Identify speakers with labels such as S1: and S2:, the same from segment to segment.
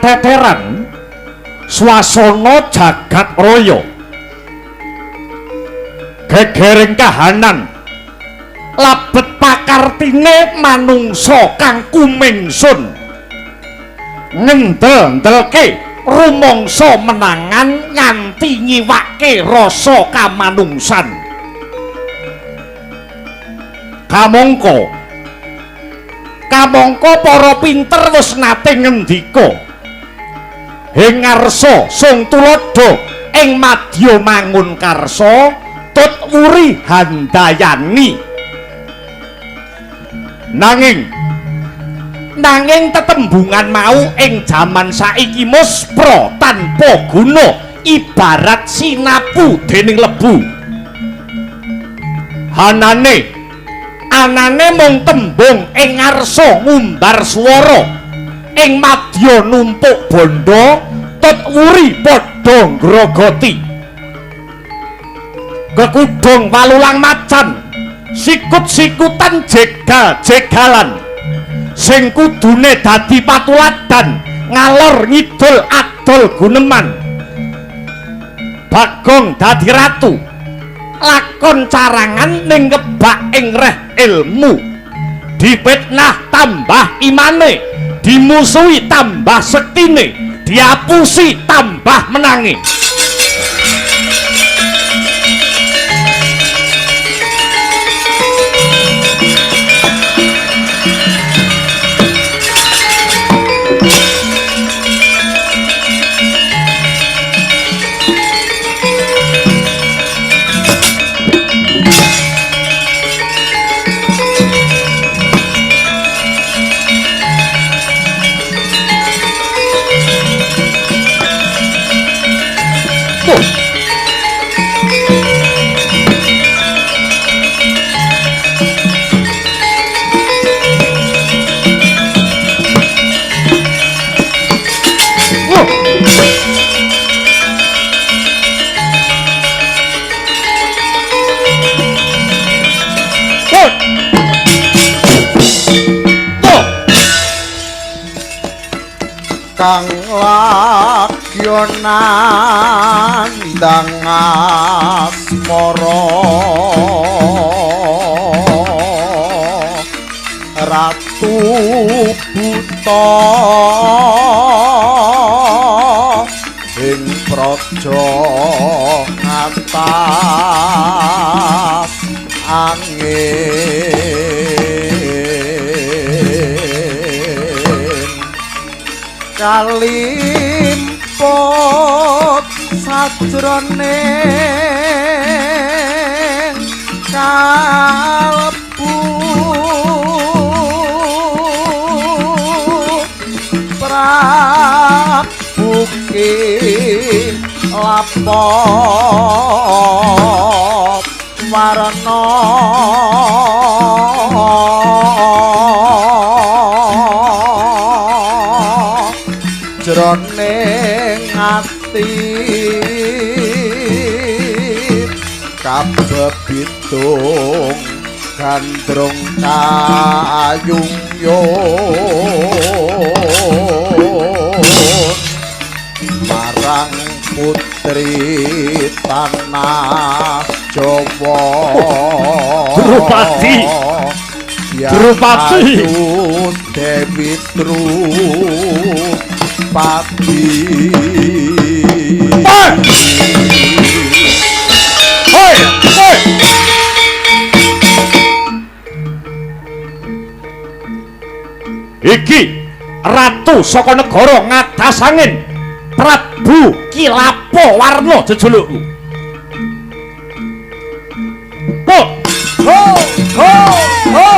S1: kateteran swasana jagat raya gegering kahanan labet pakartine manungsa kang kumingsun ngendel-ndelke rumangsa menangan nganti nyiwake rasa kamanungsan. Kamangka para pinter wis nate ngendika ing ngarsa sung tuladha ing madya mangun karsa tut wuri handayani nanging tetembungan mau ing jaman saiki muspra tanpa guna ibarat sinapu dening lebu. Anane mung tembung ing ngarsa ngumbar swara ing madya numpuk bondo tut wuri padha ngrogoti kekudung walulang macan sikut-sikutan jegal-jegalan sing kudune dadi patuladan ngalor ngidul adol guneman Bagong dadi ratu lakon carangan ning kebak ing reh ilmu dipitnah tambah imane dimusuhi tambah sektine diapusi tambah menangi.
S2: Kang lakyonan ndang asmara ratu buta ing praja ngatas angin kalimput sajroning kalbu Prabu ki lapop warna jroning ati kabebitung gandrung kayung marang putri tanah Jawa
S1: Drupadi
S2: Dewi Drupadi
S1: iki ratu saka negara Ngadasangin Prabu Kilapo Warna jejulukku. Ho ho ho ho ho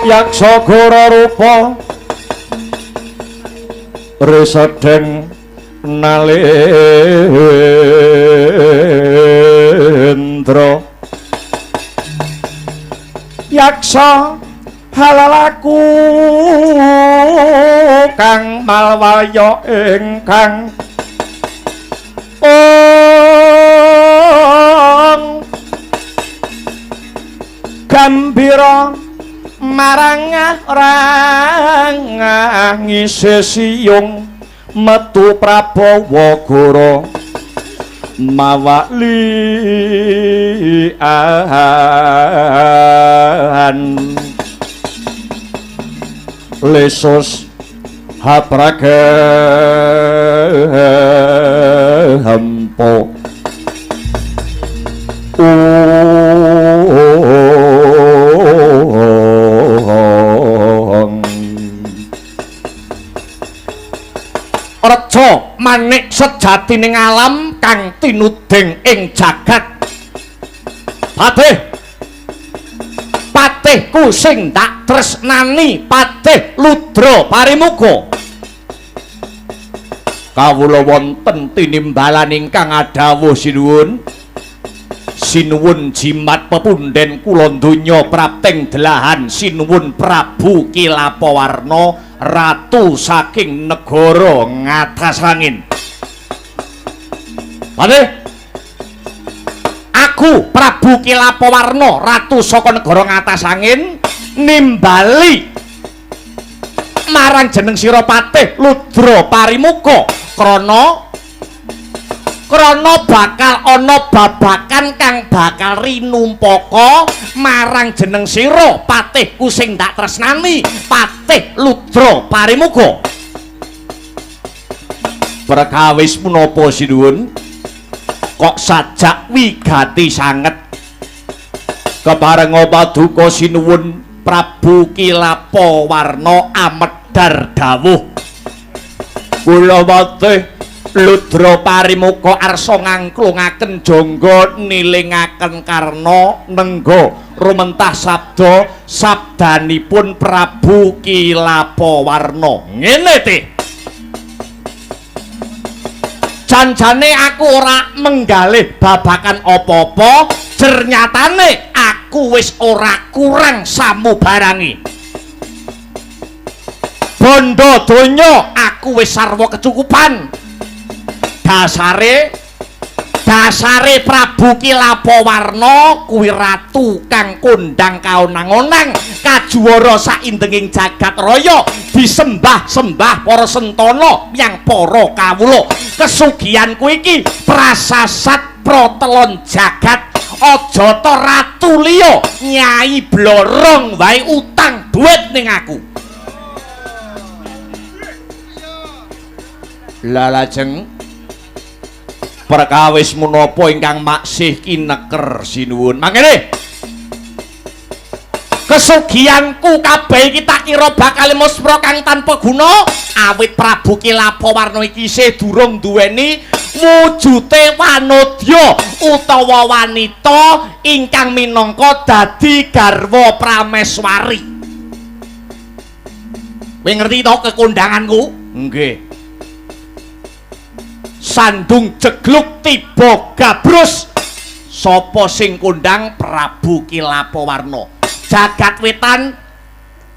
S1: Yaksa Gora rupa resedeng nalendra yaksa halalaku kang malwaya ingkang gambira marang ngise siyung metu Prabawa Gora mawali lesus hapragempo reja manik sejatining alam kang tinuding ing jagat patihku sing tak tresnani patih Ludra Parimuga kawula wonten tinimbalan ingkang adhawuh sinuwun jimat pepundhen kula donya prapting delahan sinuwun Prabu Kilapawarna ratu saking negara ngatas angin Patih. Aku Prabu Kilapawarna, ratu saka negara ngatas angin, nimbali marang jeneng sira Patih Ludra Parimuka krana bakal ana babakan kang bakal rinumpaka marang jeneng sira Patihku sing dak tresnani Patih Ludra Parimuka. Perkawis punapa sinuwun? Kok sajak wigati sanget keparenga paduka sinuwun Prabu Kilapawarna amedhar dawuh kula Patih Ludra Parimuka arsa ngangklungaken jangga nilingaken karna nengga rumentah sabdanipun Prabu Kilapawarna. Ngene teh janjane aku ora menggalih babakan apa-apa, ternyatane aku wis ora kurang samubarangi. Bondo donya aku wis sarwa kecukupan. Dasare Prabu Kilapawarna kuwi ratu kang kondang kaonang-onang kajuwara saindenging jagat raya, disembah-sembah para sentana yang para kawula. Kesugihanku iki prasasat protelon jagat, aja ta ratu liya Nyai Blorong wae utang duit ning aku. Lajeng perkawis menapa ingkang maksih kineker sinuwun? Mangkene kesugihanku kabeh iki tak kira bakal muspra kang tanpa guna, awit Prabu Kilapawarna iki isih durung duweni wujute wanodya utawa wanita ingkang minangka dadi garwa prameswari. Kowe ngerti to kekondanganku? Nggih. Sandung jegluk tiba gabrus, sapa sing kondang? Prabu Kilapawarna. Jagat wetan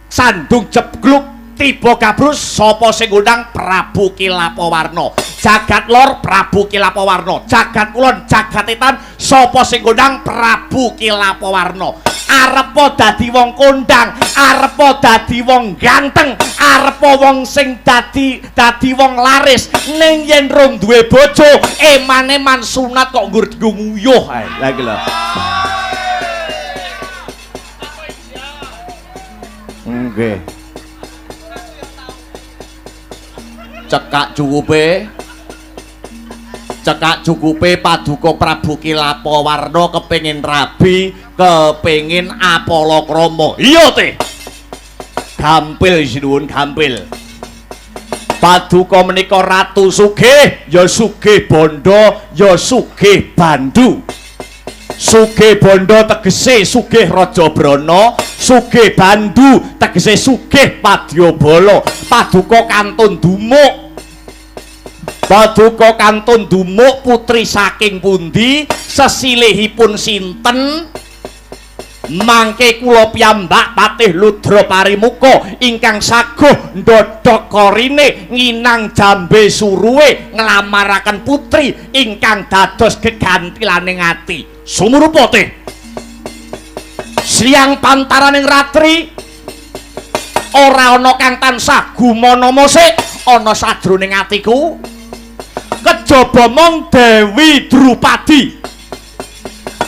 S1: sandung jegluk tiba gabrus, sapa sing kondang? Prabu Kilapawarna. Jagat lor Prabu Kilapawarna. Jagat kulon jagat wetan sapa sing kondang? Prabu Kilapawarna. Arepa dadi wong kondang, arepa dadi wong ganteng, arepa wong sing dadi wong laris, ning yen rong duwe bojo eman-eman sunat kok nggur nguyuh ae. Lah iki lho. Nggih. Cekak cukupe paduka Prabu Kilapawarna kepengin rabi, kepengin apalakrama. Iya teh. Gampil sinuwun, gampil. Paduka menika ratu sugih, ya sugih bondo, ya sugih bandu. Sugih bondo tegese sugih Rajabrana, sugih bandu tegese sugih Padyabala. Paduka kantun dumuk. Paduka kantun dumuk putri saking pundi, sesilihipun sinten? Mangke kula piyambak Patih Ludra Parimuka ingkang saguh ndodhok korine nginang jambe suruwe nglamaraken putri ingkang dados gegantilaning ati. Sumurupa teh siyang pantaraning ratri ora ana kang tansah gumana mosik ana sajroning atiku. Kejaba mong Dewi Drupadi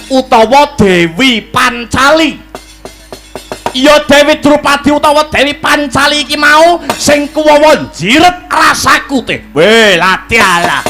S1: utawa Dewi Pancali. Ya Dewi Drupadi utawa Dewi Pancali iki mau sing kuwawa jiret rasaku teh. Weh latiala.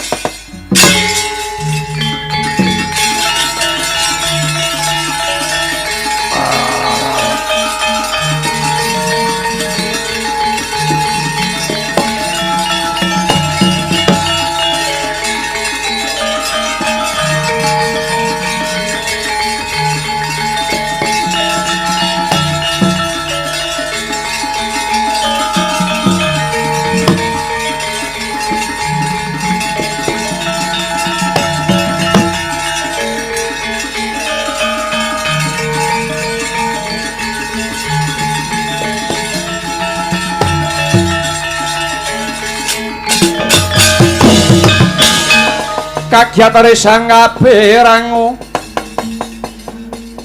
S1: kagiatane sang kaberangu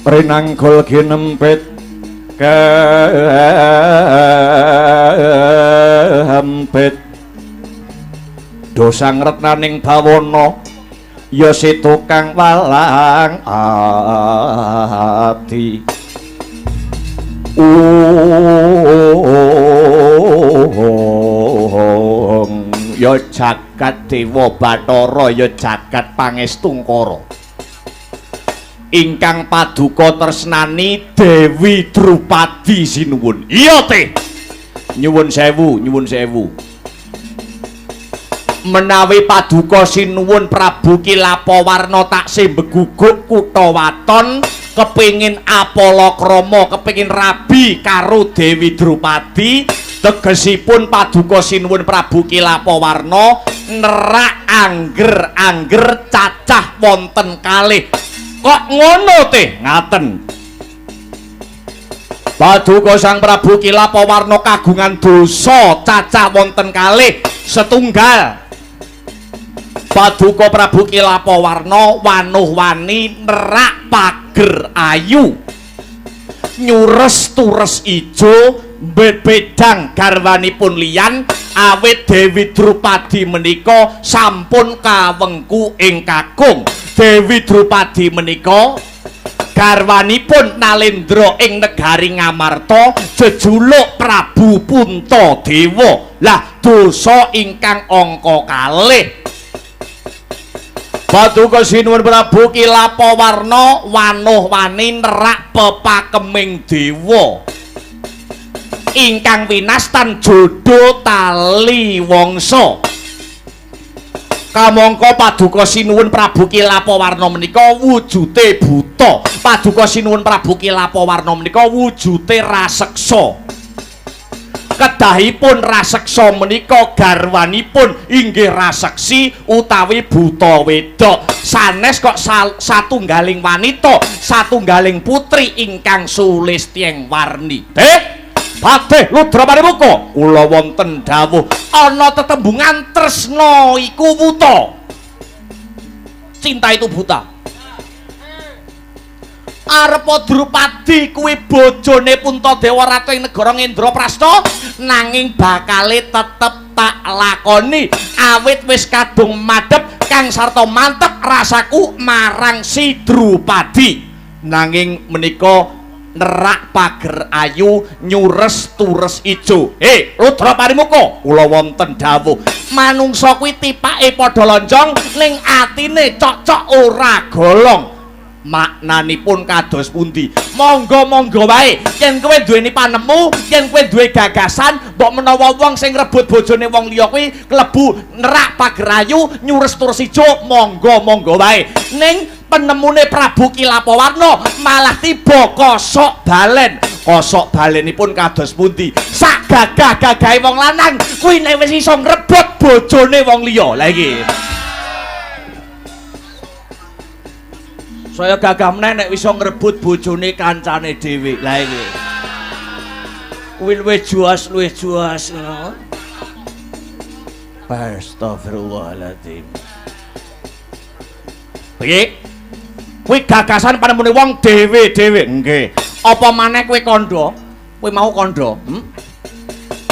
S1: rinangkul ginempit kempit dosang retnaning bawana ya si tukang walang ati ya jagat dewa Bathara ya jagat pangestungkara ingkang paduka tresnani Dewi Drupadi sinuwun. Iya teh. Nyuwun sewu. Menawi paduka sinuwun Prabu Kilapawarna taksih beguguk kutha waton kepingin Apalakrama kepingin rabi karo Dewi Drupadi tegesipun paduka sinuwun Prabu Kilapawarna nerak angger cacah wonten kalih. Kok ngono teh ngaten paduka sang Prabu Kilapawarna kagungan dosa cacah wonten kalih setunggal paduka Prabu Kilapawarna wanuh-wani nerak pager ayu nyures tures ijo bedang garwanipun liyan awit Dewi Drupadi menika sampun kawengku ing kakung. Dewi Drupadi menika garwanipun Nalendra ing negari Ngamarta jejuluk Prabu Puntadewa. Lah dosa ingkang angka kalih paduka sinuwun Prabu Kilapawarna wanuh-wani nerak pepakeming dewa ingkang winastan jodho tali wangsa. Kamangka paduka sinuwun Prabu Kilapawarna menika wujute buta. Paduka sinuwun Prabu Kilapawarna menika wujute raseksa. Kedahipun raseksa menika garwanipun inggih raseksi utawi buta wedok. Sanes kok satunggaling wanita, satunggaling putri ingkang sulistyeng warni. Patih Ludra Parimuka kula wonten dawuh ana tetembungan tresna iku wuta. Cinta itu buta. Arepa Drupadi kuwi bojone Puntadewa Ratu ing negara Ngendraprasta nanging bakale tetep tak lakoni awit wis kadung madhep kang sarta mantep rasaku marang si Drupadi nanging menika nerak pager ayu nyures tures ijo. Ludra Parimuka kula wonten dawuh manungsa kuwi tipake padha lonjong ning atine cocok ora golong. Maknanipun kados pundi? Monggo wae yen kowe duweni panemu, yen kowe duwe gagasan, mbok menawa wong sing rebut bojone wong liya kuwi klebu nerak pager ayu nyures tures ijo, monggo wae. Ning penemune Prabu Kilapawarna malah tiba kosok balen. Kosok balenipun kados pundi? Sak gagah-gagahe wong lanang kuwi nek wis iso ngrebut bojone wong liya. Lah iki. Saya gagah meneh nek iso ngrebut bojone kancane dhewe. Lah iki. Kuwi luwih juas ngono. Astagfirullahaladzim. Piye? Kuwi gagasan panemune wong dhewe-dhewe. Nggih. Apa maneh kowe kandha? Kowe mau kandha?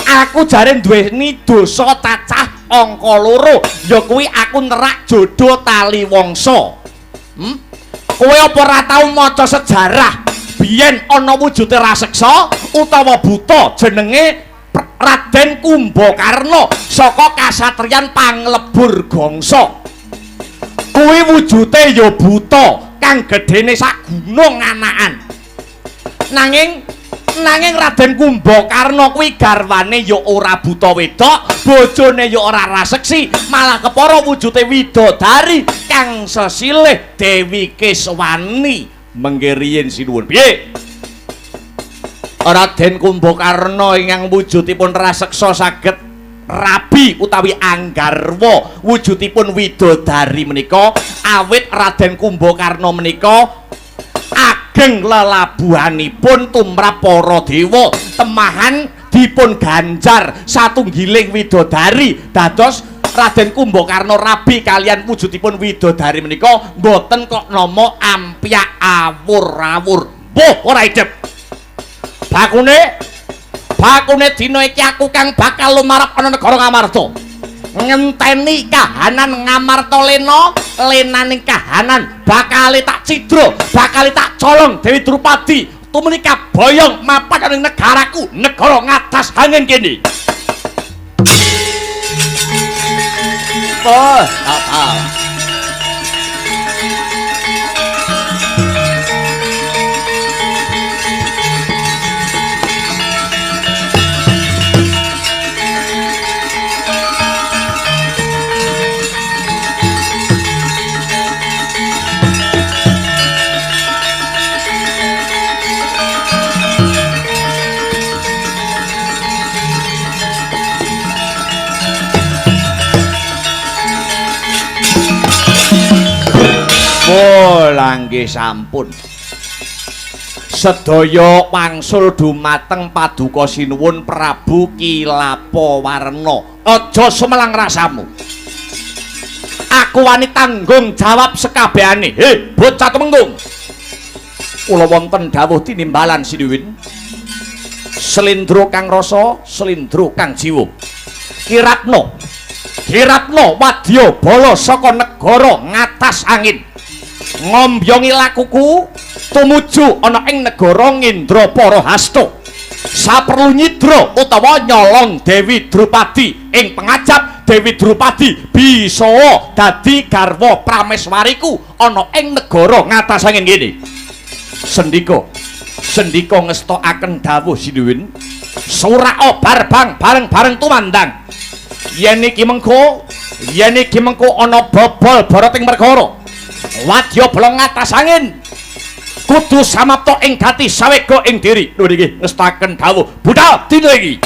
S1: Aku jare duweni dosa cacah angka 2. Ya kuwi aku nerak jodho tali wangsa. Kowe apa ora tau maca sejarah? Biyen ana wujude raseksa utawa buta jenenge Raden Kumbakarna saka kasatriyan Panglebur Gangsa. Kuwi wujute ya buta kang gedene sak gunung anakan. Nanging Raden Kumbakarna kuwi garwane ya ora buta wedok, bojone ya ora raseksi, malah kepara wujute widodari kang sesilih Dewi Keswani. Mengke riyin sinuwun piye? Raden Kumbakarna ingkang wujudipun raseksa saged rabi utawi anggarwa wujudipun widodari menika awit Raden Kumbakarna menika ageng lelabuhanipun tumrap para dewa temahan dipun ganjar satunggiling widodari dados Raden Kumbakarna rabi kalian wujudipun widodari menika mboten kok nama ampyak awur-awur. Mbuh ora idep. Bakune dina iki aku kang bakal lumarep ana negara Ngamarta. Ngenteni kahanan Ngamarta lenaning kahanan bakal tak cidra, bakal tak colong Dewi Drupadi. Tumenika boyong mapan ning negaraku, negara ngatas angin kene. Oh, langgih sampun. Sedaya wangsul dumateng paduka sinuwun Prabu Kilapawarna. Aja semelang rasamu. Aku wani tanggung jawab sekabehane. Bocah Temenggung. Kula wonten dawuh tinimbalan Sinuwun. Slendra kang rasa, slendra kang jiwa. Kiratna wadya bala saka negara ngatas angin. Ngombyongi lakuku tumuju ana ing negara Ngendrapara Hasta. Saperlu nyidra utawa nyolong Dewi Drupadi ing pengajap Dewi Drupadi bisa dadi garwa prameswariku ana ing negara ngatas angin kene. Sendika ngestokaken dawuh Sinuwun. Suraka barbang bareng-bareng tumandang. Yen iki mengko ana bobol boroting perkara. Wadya blong ngatas angin kudu samapta ing gati sawega ing diri. Lho niki ngestaken dawuh budal dina iki.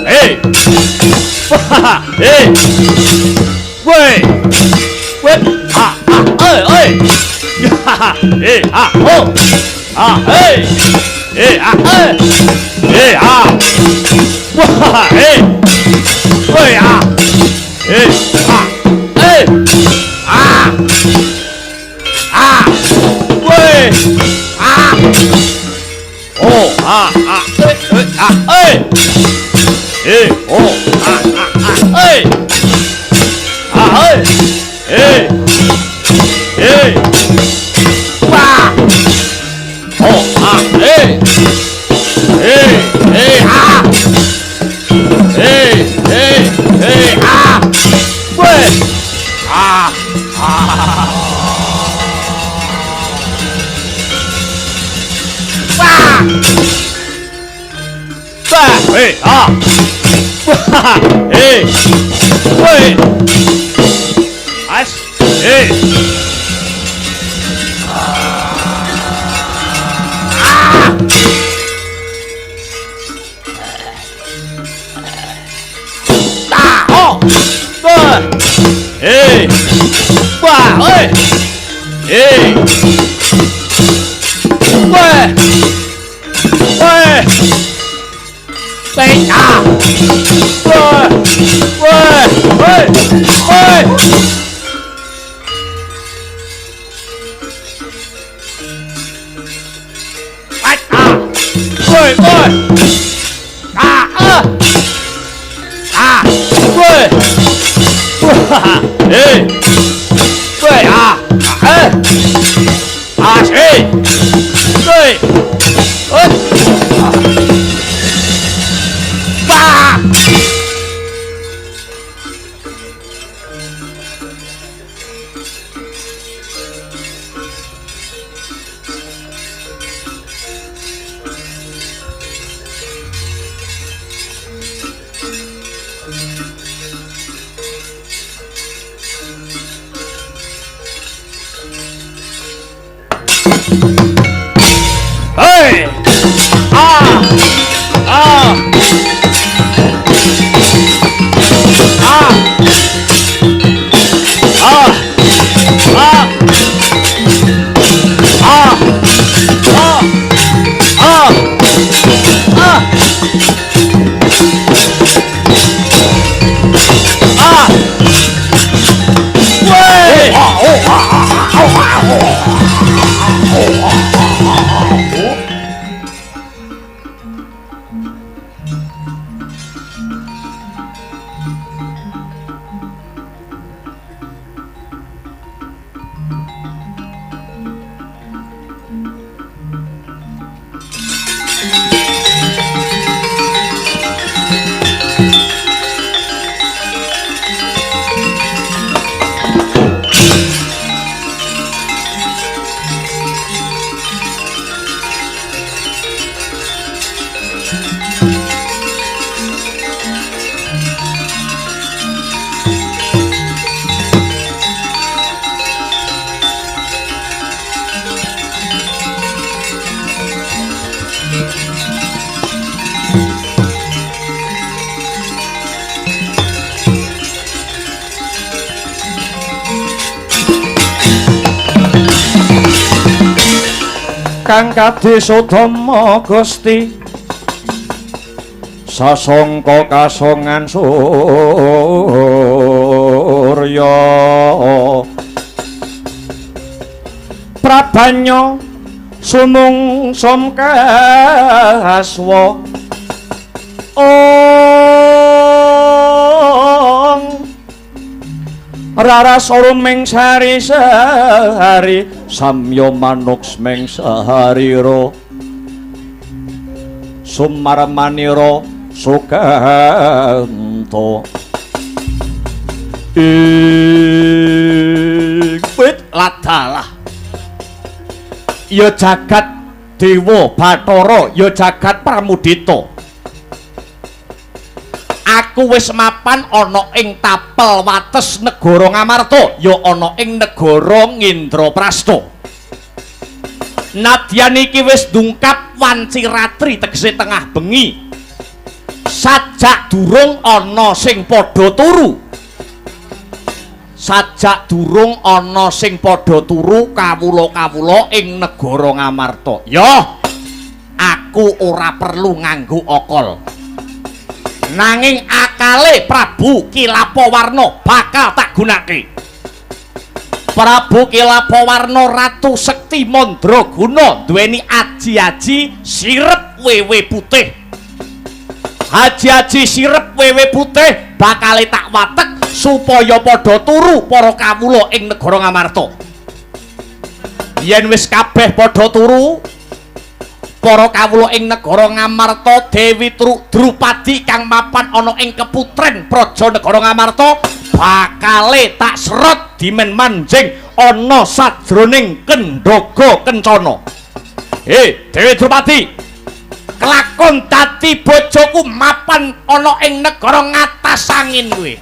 S1: Hey. Hey. Woi. Wait. Ơi. Hey, oh. Hey. Hey, Hey, Wah, hey. Woi, Hey. Hey. Woi. Oh, hey. Hey, oh, hey. Hey. Hey. Wah. Oh, hey. Hey, hey, Hey, Woi. Wah. Hey, Hey. Woi. Hey. Hey. Wah, ơi. Hey. Woi. Woi. Hey, Woi. Woi. Woi. Woi. Woi. Woi. Hey. Woi, hey. Woi. Wah. Hey! Kang kadesodama Gusti sasangka kasongan surya prabanya sumungsum kaswa raras ruming sari sehari samya manuks meng saharira sumarmanira sukanta wit ladalah ya jagat dewa Bathara ya jagat Pramudita aku wis mapan ana ing tapel wates negara Ngamarta ya ana ing negara Ngendraprastha. Nadyan iki wis dungkap wanci ratri tegese tengah bengi sajak durung ana sing padha turu. Sajak durung ana sing padha turu kawula-kawula ing negara Ngamarta. Ya, aku ora perlu nganggo okol. Nanging akale Prabu Kilapawarna bakal tak gunake. Prabu Kilapawarna Ratu Sekti Mandraguna duweni aji-aji sirep wewe putih. Haji-haji sirep wewe putih bakal tak watek supaya padha turu para kawula ing negara Ngamarta. Yen wis kabeh padha turu para kawula ing negara Ngamarta, Dewi Drupadi kang mapan ana ing keputren praja negara Ngamarta bakal tak serot dimen manjing ana sajroning Kendhaga Kencana. Dewi Drupadi, kelakon dadi bojoku mapan ana ing negara ngatas angin kuwi.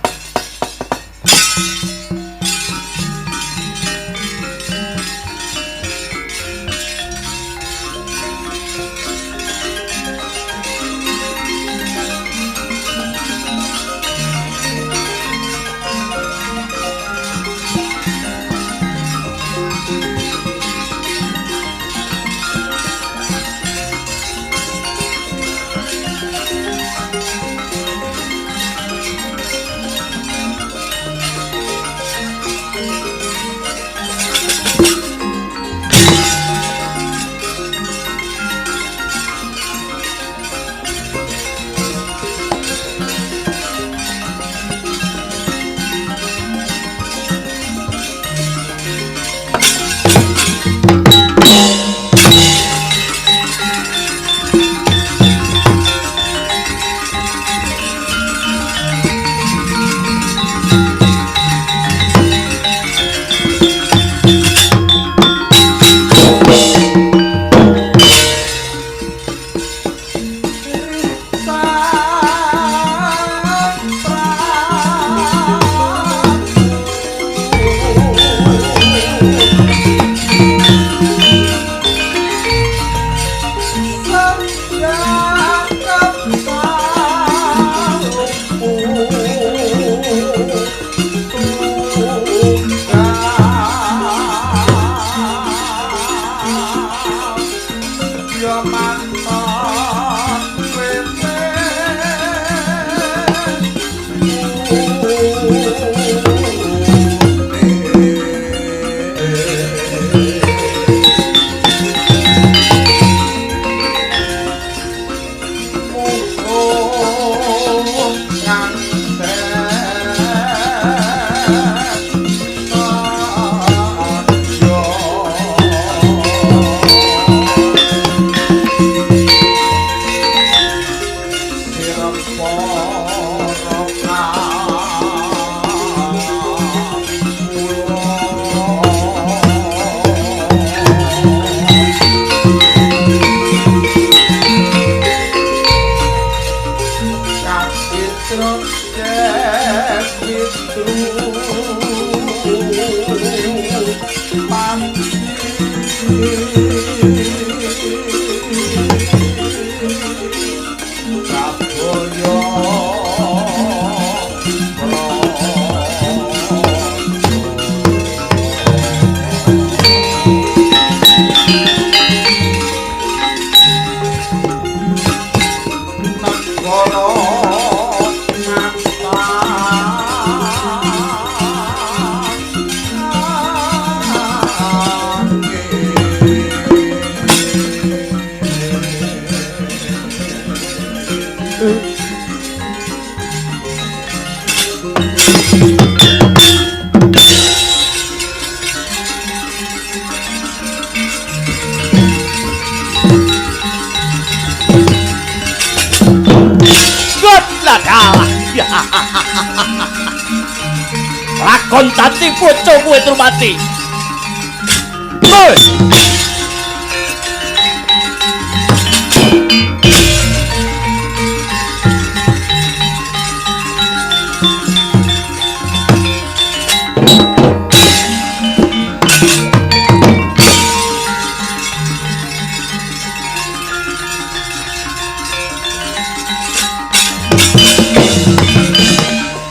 S3: Lakon dadi bojo kowe Drupadi.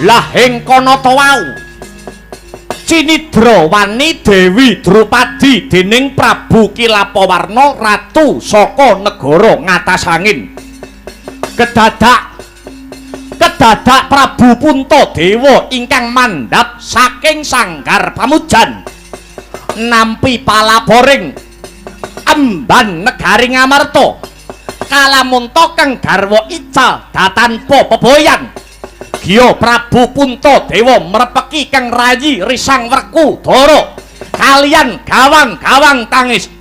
S1: Lah ing kono to wau Cinidra wani Dewi Drupadi dening Prabu Kilapawarna ratu saka negara Ngatasangin. Kedadak Prabu Puntadewa ingkang mandhap saking sanggar pamujan nampi palaboring emban negari Ngamarta kalamunta kang garwa ical datanpa peboyan. Giya Prabu Puntadewa mrepeki kang rayi risang Werkudara kaliyan gawang-gawang tangis.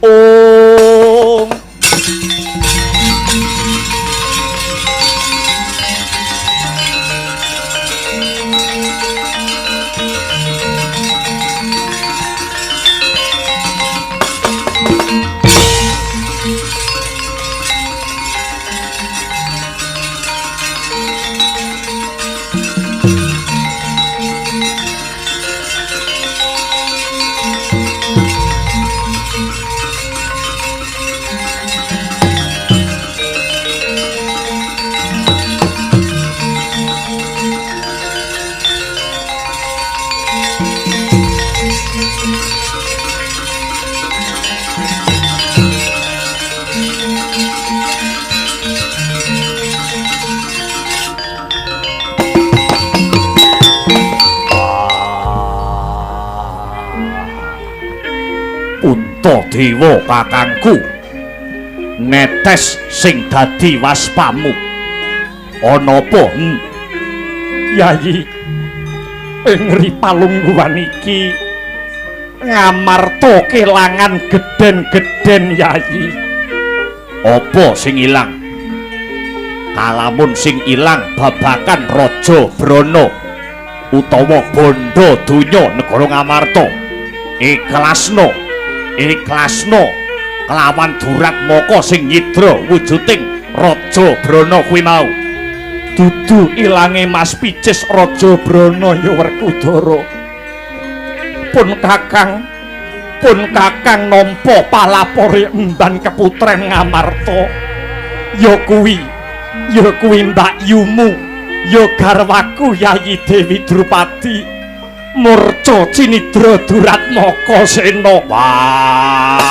S1: Puntadewa kakangku netes sing dadi waspamu ana apa? Yayi ing ripalungguhan iki Ngamarta kelangan gedhen-gedhen Yayi. Apa sing ilang? Kalamun sing ilang babakan Raja Brana utawa bondo donya negara Ngamarta. Ikhlasno kelawan Duratmaka sing nyidra wujuding Raja Brana kuwi mau. Dudu ilange Mas Picis Raja Brana ya Werkudara. Pun Kakang nampa palapore emban keputren Ngamarta. Ya kuwi Mbak Yumu, ya garwaku Yayi Dewi Drupadi. Murca Cinidra Duratmaka Sena. Wah.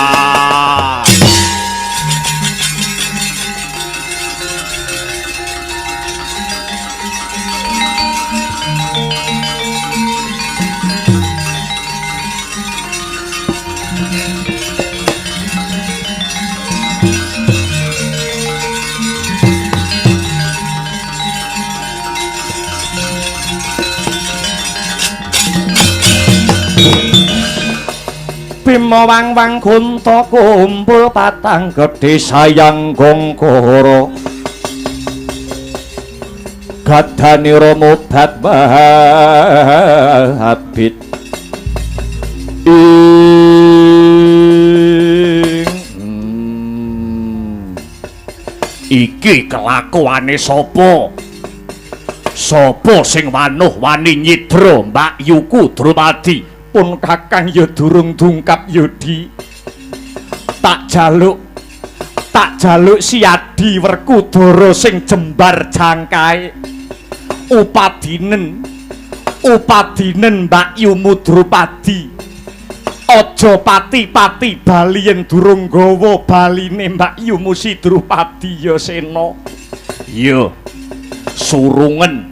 S1: Bima wang-wang Kunta kumpul patang gedhe sayang gongkara gadhane Rama bat habit iki kelakuane sapa? Sapa sing wanuh wani nyidra Mbak Yuku Drupadi? Pun Kakang ya durung dungkap Yodi. Tak jaluk Siadi Werkudara sing jembar jangkae. Upadinen Mbak Yumu Drupadi. Aja pati-pati bali yen durung gawa baline Mbak Yumu si Drupadi ya Sena. Ya surungen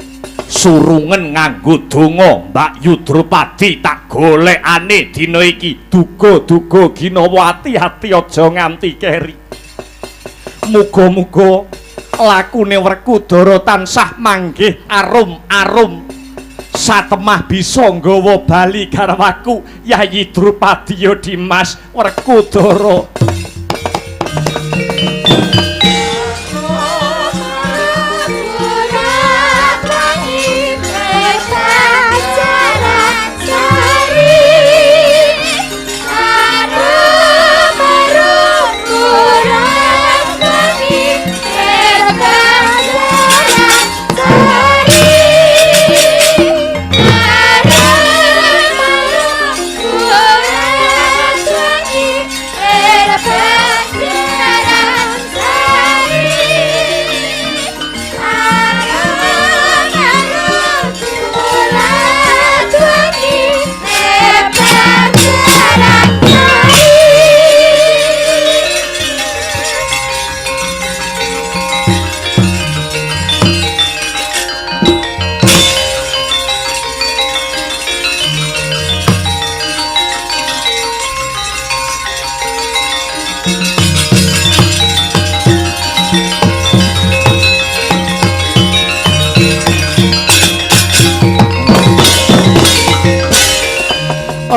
S1: nganggo donga Mbak Yu Drupadi tak golekane dina iki. Duga-duga ginawa ati-ati aja nganti keri. Muga-muga lakune Werkudara tansah manggih arum-arum satemah bisa nggawa bali garwaku Yayi Drupadi ya Dimas Werkudara.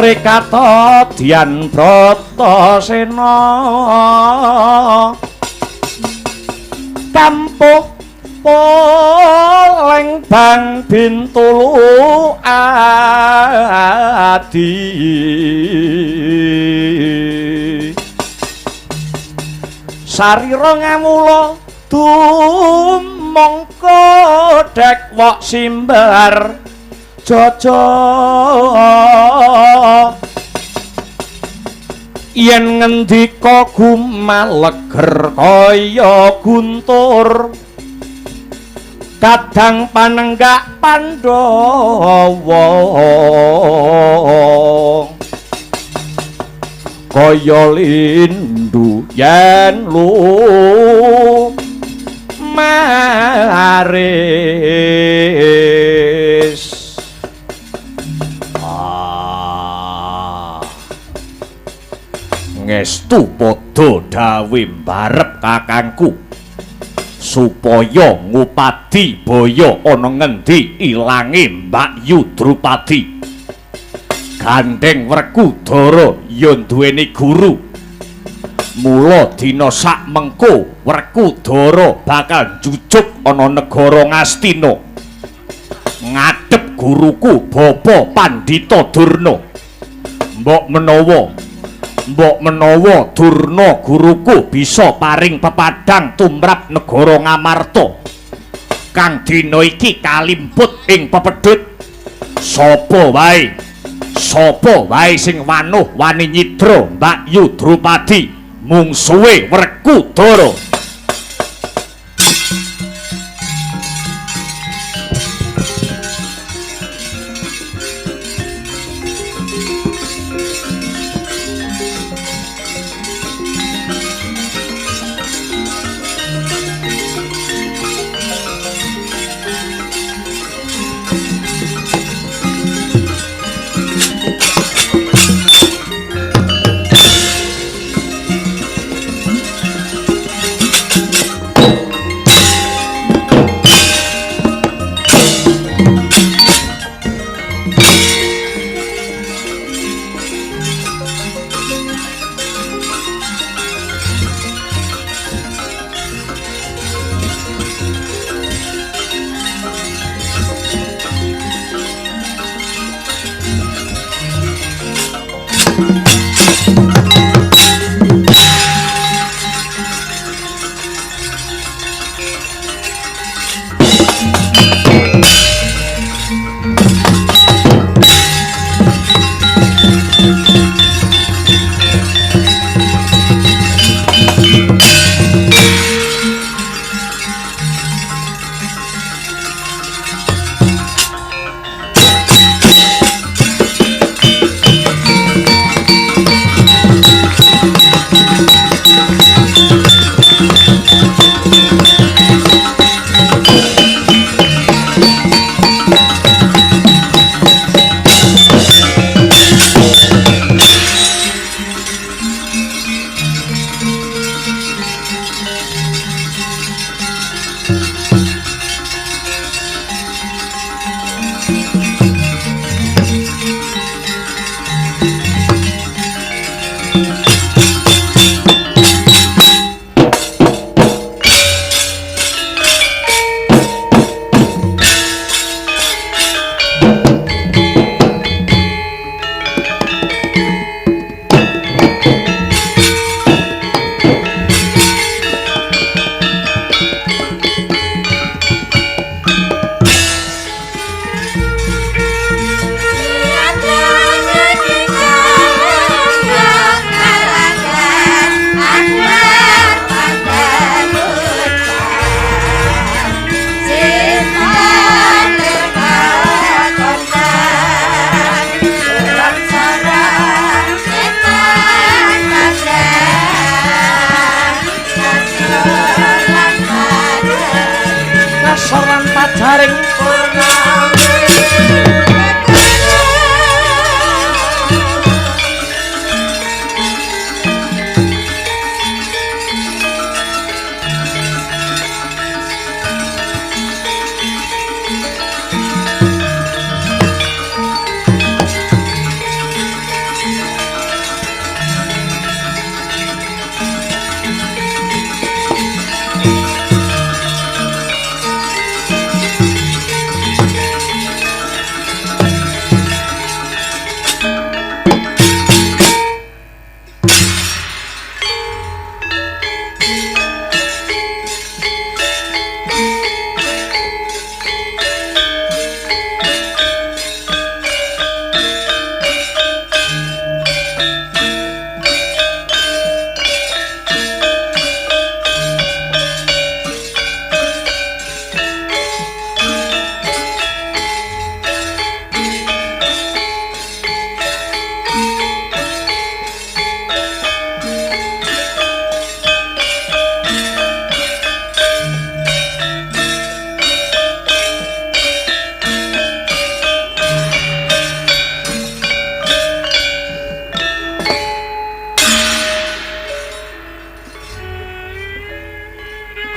S1: Rekata Dyan Bratasena Kampuh Poleng Bintulu Adi Sarira ngamula dumangka dek wok simbar jaja yen ngendika gumaleger kaya guntur kadang panenggak Pandhawa kaya lindu yen maris ngestu padha dawuh mbarep kakangku supaya ngupadi baya ana ngendi ilange Mbakyu Drupadi Gandeng Werkudara ya duweni guru mula dina sak mengko Werkudara bakal jujuk ana negara Ngastina ngadhep guruku Bapa Pandhita Durna mbok menawa Durna guruku bisa paring pepadang tumrap negara Ngamarta kang dina iki kalimput ing pepedhut sapa wae sing wanuh wani nyidra Mbakyu Drupadi mungsuhe Werkudara.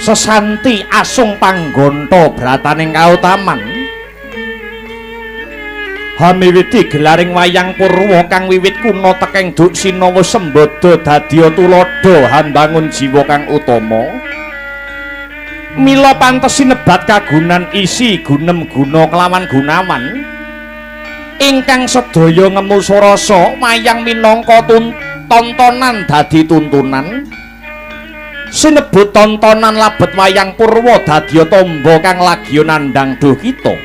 S1: sesanti asung panggonta brataning kautaman hamiwiti gelaring wayang purwa kang wiwit kuna tekeng Duk Sinawa Sembada dadya tuladha hambangun jiwa kang utama mila pantes sinebat kagunan isi gunem guna kelawan gunawan ingkang sedaya ngemu sarasa wayang minangka tontonan dadi tuntunan sinebut tontonan labet wayang purwa dadya tamba kang lagya nandhang duh kita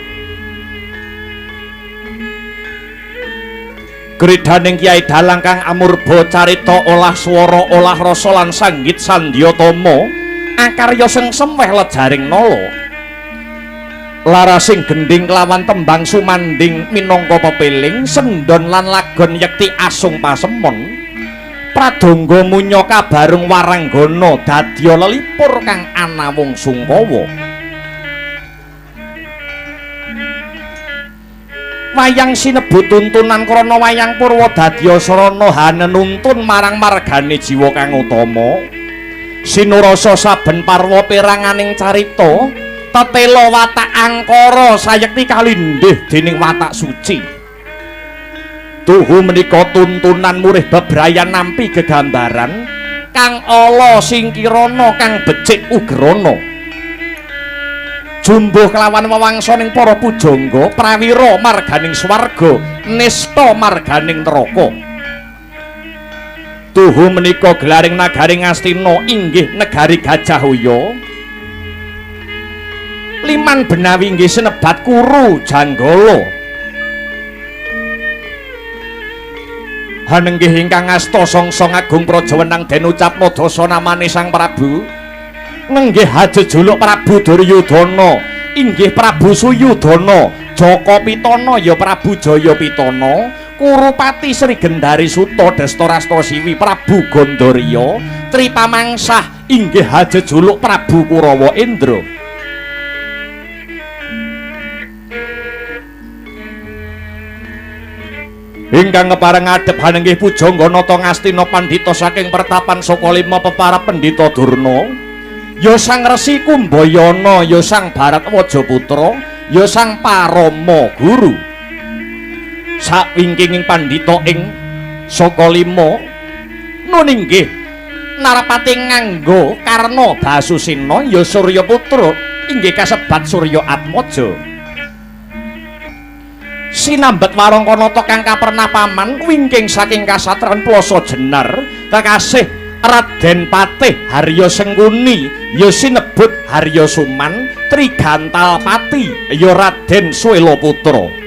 S1: Gridhaning Kyai Dalang kang amurba carita olah swara olah rasa lan sanggit sandyatama akarya sing semweh lejaring nala larasing gending kelawan tembang sumanding minangka pepeling sendon lan lagon yekti asung pasemon pradangga munya kabarung waranggana dadya lelipur kang ana wong sungkawa wayang sinebut tuntunan krana wayang purwa dadya sarana hanenuntun marang margane jiwa kang utama sinurasa saben parwa peranganing carita tetela watak angkara sayekti kalindih dening watak suci tuhu menika tuntunan murih bebrayan nampi gegambaran kang ala singkirana kang becik ugrana jumbuh kelawan wewangsaning para pujangga prawira marganing swarga nista marganing neraka tuhu menika gelaring nagari Ngastina inggih negari Gajahhoya liman benawi inggih sinebat Kuru Janggala hanenggih ingkang ngasta songso agung prajawenang den ucapna dasa namane Sang Prabu nenggih hajejuluk Prabu Duryudana inggih Prabu Suyudana Jaka Pitana ya Prabu Jayapitana Kurupati Sri Gendari Suta Dastarasta Siwi Prabu Gandharya Tripamangsah inggih hajejuluk Prabu Kurawa Indra ingkang ngepareng ngadhep hanenggih pujangga nata Ngastina pandhita saking pertapan saka lima peparap Pendhita Durna ya Sang Resi Kumbayana ya Sang Bharatwajaputra ya Sang Parama Guru sawingkinging pandhita ing saka lima nun inggih narapati nganggo Karna Basusena ya Suryaputra inggih kasebat Surya Atmaja sinambet warangkanata kang kapernah paman wingking saking kasatran Plasa Jenar kekasih Raden Patih Harya Sengkuni ya sinebut Harya Suman Trigantalpati ya Raden Swela Putra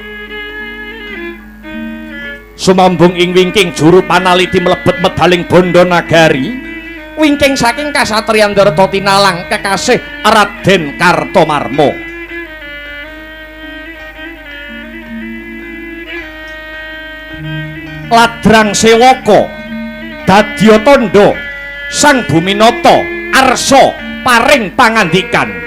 S1: sumambung ing wingking juru panaliti mlebet medaling bondo nagari wingking saking kasatriyan Darta Tinalang kekasih Raden Kartomarma Ladrang Sewaka dadya tandha Sang Buminata arsa paring pangandikan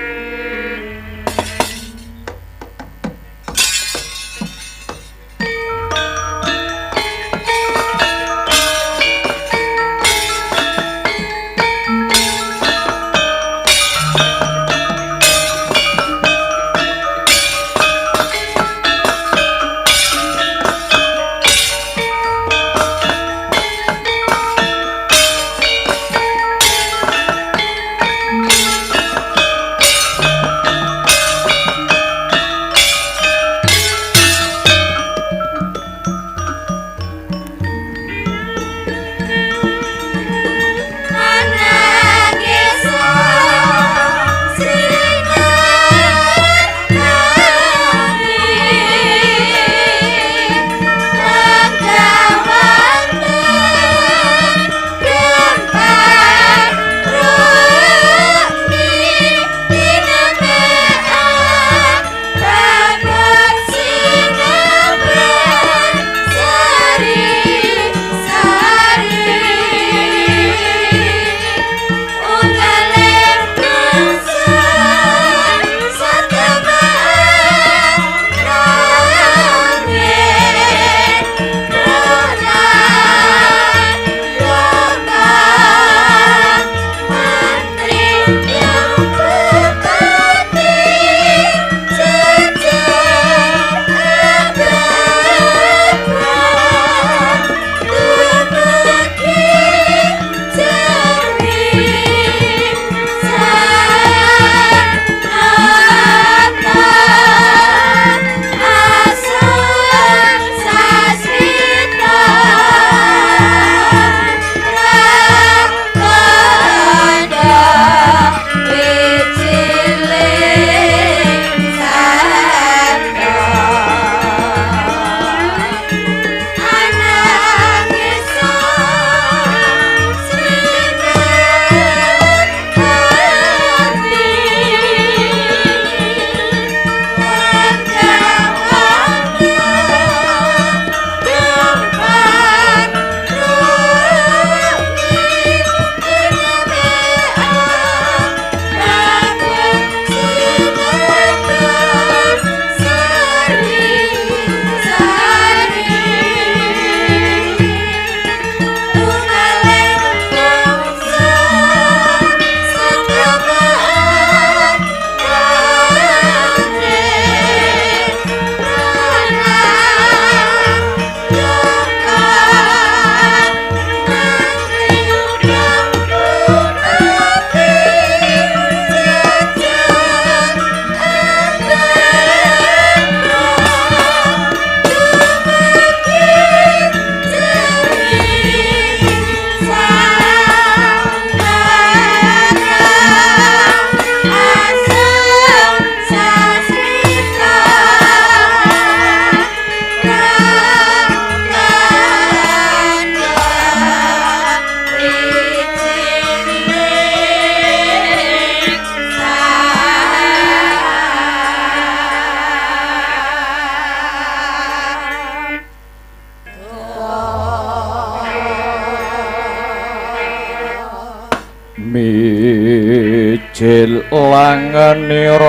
S1: jilangenira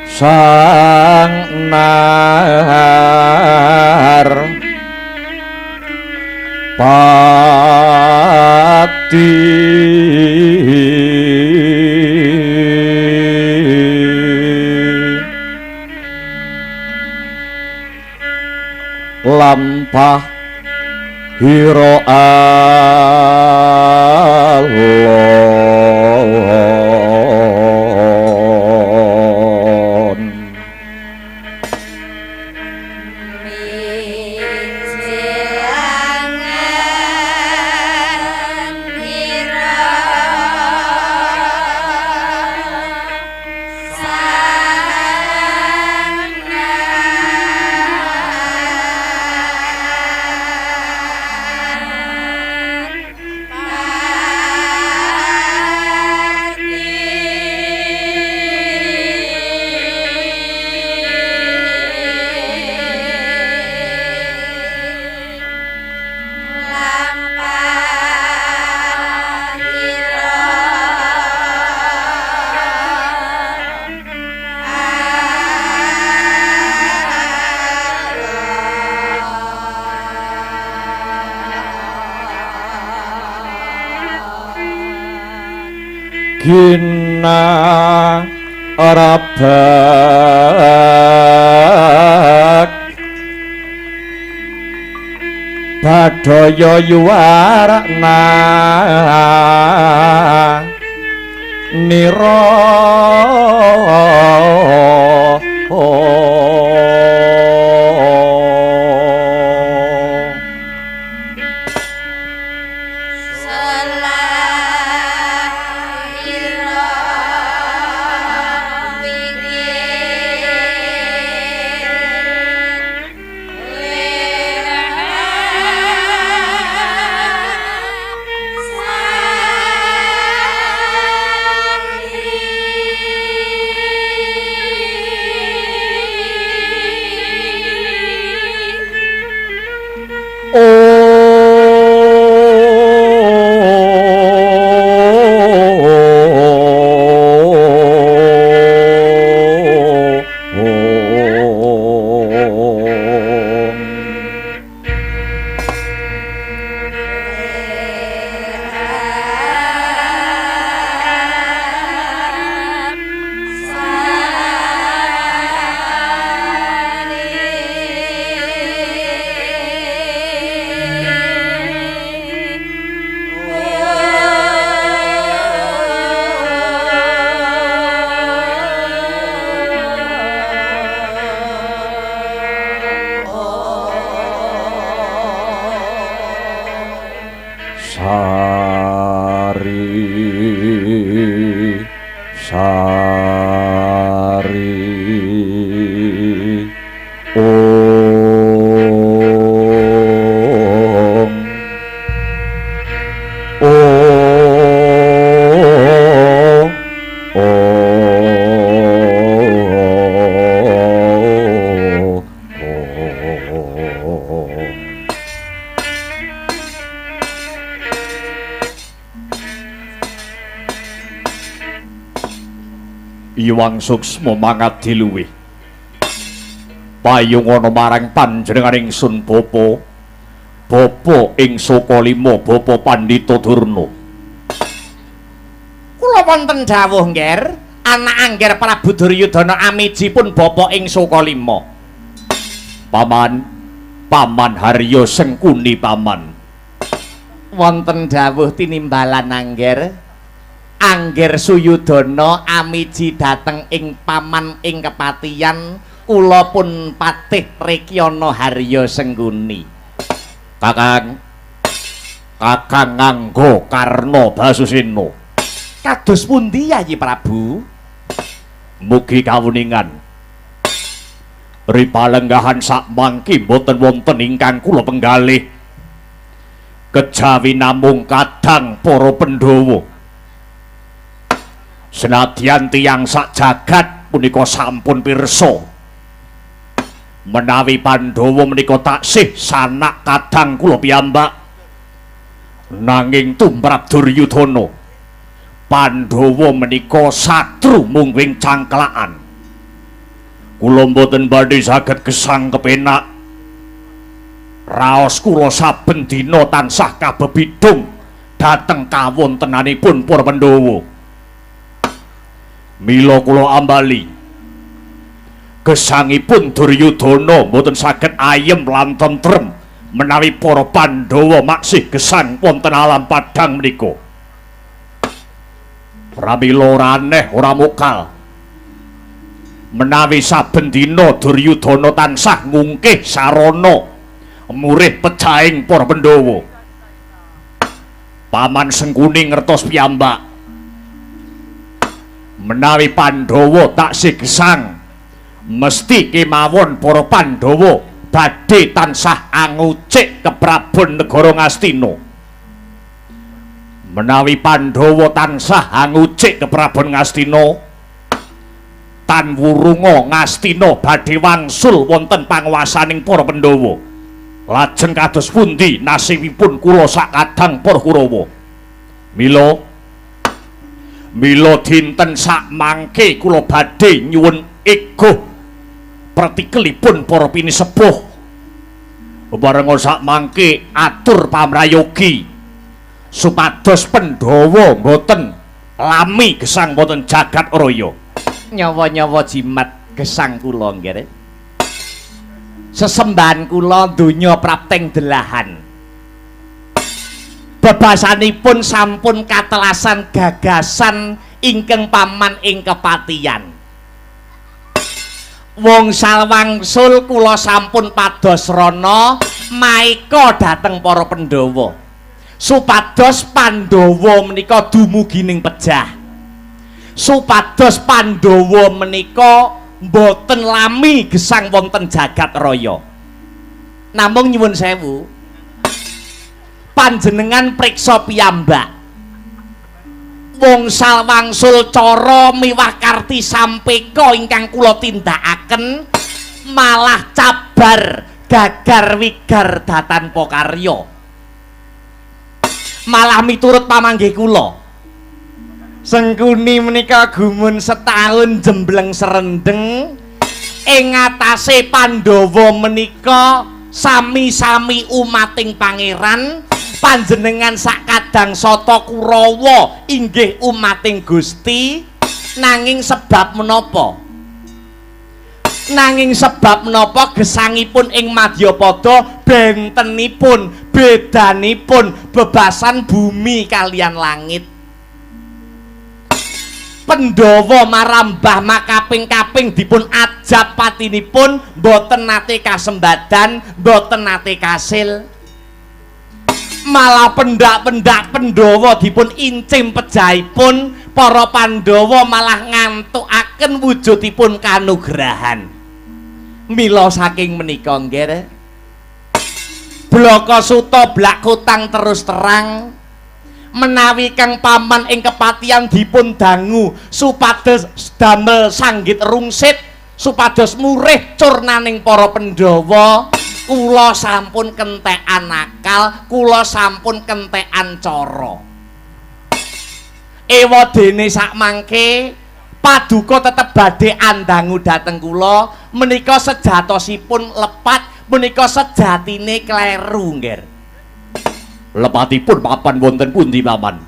S1: sang nar pati lampah hiro alon Gina Rabak Badaya Yuwarna Nira Iwang Suksma mangat diluwih payung ana marang panjenenganing Sun Bapa Bapa ing Sokalima Bapa Pandhita Durna. Kula wonten dawuh ngger anak angger Prabu Duryudana amijipun Bapa ing Sokalima. Paman Harya Sengkuni paman. Wonten dawuh tinimbalan angger Angger Suyudana amiji dateng ing paman ing kepatihan kula pun patih Rekyana Harya Sengkuni. Kakang nganggo Karna Basusena. Kados pundi Yayi Prabu? Mugi kawuningan ripalenggahan sakmangki boten wonten ingkang kula penggalih kejawi namung kadang para Pandhawa. Senadyan tiyang sak jagat punika sampun pirsa menawi Pandhawa menika taksih sanak kadang kula piyambak Nanging tumrap Duryudana Pandhawa menika satru mungwing cangklaan. Kula mboten badhe saged gesang kepenak. Raos kula saben dina tansah kabebidung dhateng kawontenanipun para Pandhawa. Mila kula ambali gesangipun Duryudana mboten saged ayem lan tentrem menawi para Pandhawa maksih gesang wonten alam padhang menika. Pramila ora aneh ora mokal menawi saben dina Duryudana tansah ngungkih sarana murih pejahing para Pandhawa. Paman Sengkuni ngertos piyambak menawi Pandhawa taksih gesang mesti kemawon para Pandhawa badhe tansah angucik keprabon negara Ngastina. Menawi Pandhawa tansah angucik keprabon Ngastina, tan wurunga Ngastina badhe wangsul wonten panguwasaning para Pandhawa. Lajeng kados pundi nasibipun kula sakadang para Kurawa? Mila dinten sak mangke kula badhe nyuwun eguh pratikelipun para pinisepuh. Bareng sak mangke atur pamrayogi supados Pandhawa mboten lami gesang mboten jagat raya. Nyawa-nyawa jimat gesang kula nggih. Sesembahan kula donya prapteng delahan. Bebasanipun sampun katelasan gagasan ingkang paman ing kepatian. Wangsul wangsul kula sampun pados rana maika dhateng para Pandhawa. Supados Pandhawa menika dumugi ning pejah. Supados Pandhawa menika mboten lami gesang wonten jagat raya. Namung nyuwun sewu, panjenengan priksa piyambak. Wangsul wangsul cara miwah karti sampeka ingkang kula tindakaken malah cabar gagar wigar datanpa karya. Malah miturut pamanggih kula Sengkuni menika gumun setahun jembleng serendeng ing ngatasé Pandhawa menika sami-sami umating pangeran, panjenengan sakadang sata Kurawa inggih umating Gusti. Nanging sebab menapa gesangipun ing Madyapada bentenipun bedanipun bebasan bumi kalian langit. Pandhawa marambah makaping-kaping dipun ajab patinipun boten nate kasembadan, boten nate kasil. Malah pendak-pendak Pandhawa dipun incim pejahipun, para Pandhawa malah ngantukaken wujudipun kanugrahan. Mila saking menika nggih Blaka Suta blak kutang terus terang menawi kang paman ing kepatian dipun dangu supados damel sanggit rungsit supados murih curnaning para Pandhawa. Kula sampun kentekan akal, kula sampun kentekan cara. Ewadene sakmangke paduka tetep badhe andangu dhateng kula menika sejatosipun lepat, menika sejatine kleru nggih. Lepatipun papan wonten pundi paman?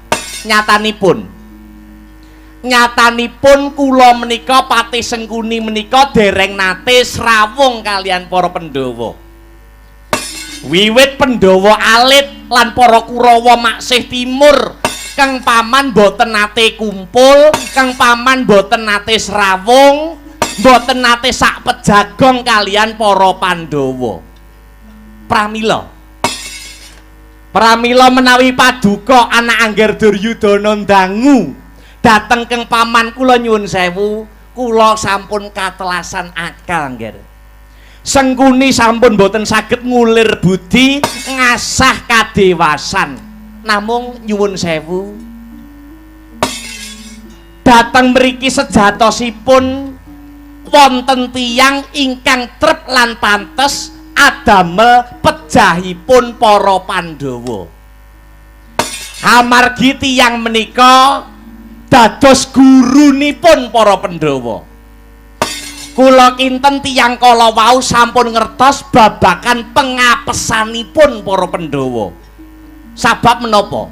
S1: Nyatanipun kula menika Patih Sengkuni menika dereng nate srawung kalian para Pandhawa. Wiwit Pandhawa alit lan para Kurawa maksih timur kang paman boten nate kumpul, kang paman boten nate srawung, boten nate sak pejagong kalian para Pandhawa. Pramila menawi paduka anak angger Duryudana ndangu dateng keng paman kula nyuwun sewu, kula sampun katelasan akal nggih. Sengkuni sampun boten saged ngulir budi ngasah kadewasan. Namung nyuwun sewu, dateng mriki sejatosipun wonten tiyang ingkang trep lan pantes adamel pejahipun para Pandhawa. Amargi tiyang menika dados gurunipun para Pandhawa. Kula kinten tiyang kala wau sampun ngertos babakan pengapesanipun para Pandhawa. Sabab menapa?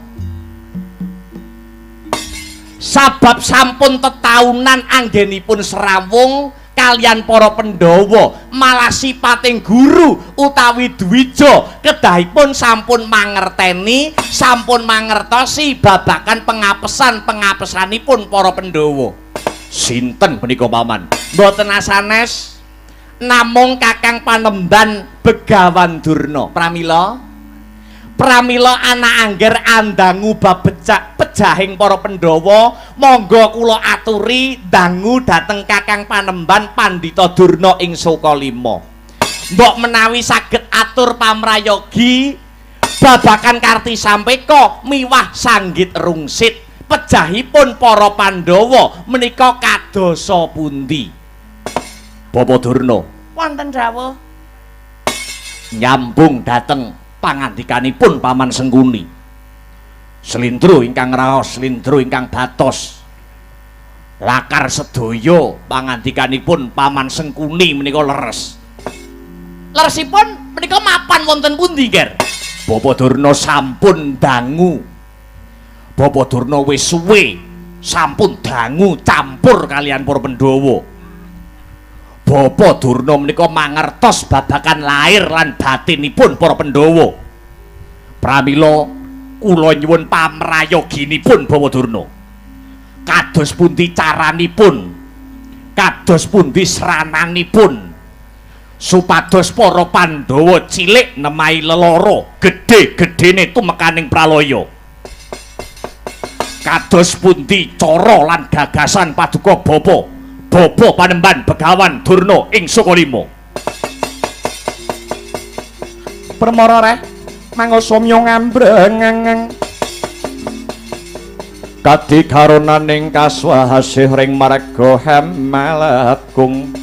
S1: Sabab sampun tetaunan anggenipun serawung kalian para Pandhawa malah sipating guru utawi dwija kedahipun sampun mangerteni sampun mangertosi babakan pengapesanipun para Pandhawa. Sinten menika paman? Mboten asanes namung Kakang Panemban Begawan Durna. Pramila anak angger andangu bab pejahing para Pandhawa, monggo kula aturi dangu dhateng Kakang Panemban Pandhita Durna ing Sukalima. Mbok menawi saged atur pamrayogi babakan Kartisampeka miwah sanggit rungsit pejahipun para Pandhawa menika kadosa pundi? Bapa Durna wonten dawuh nyambung dhateng pangandikanipun Paman Sengkuni. Slindro ingkang raos, slindro ingkang batos. Lakar sedaya pangandikanipun Paman Sengkuni menika leres. Leresipun menika mapan wonten pundi, Nger? Bapa Durna sampun dangu. Bapa Durna wis suwe sampun dangu campur kalian para Pandhawa. Bapa Durna menika mangertos babakan lair lan batinipun para Pandhawa. Pramila kula nyuwun pamrayoginipun Bapa Durna. Kados pundi caranipun? Kados pundi srananipun? Supados para Pandhawa cilik nemahi lelara, gedhe-gedhene tumekaning pralaya. Kados pundi cara lan gagasan paduka Bapa Panemban Begawan Durna ing Sukalima. Permara reh mangosomya ngambreng kadi karonaning kaswahasih ring marga Hemalagung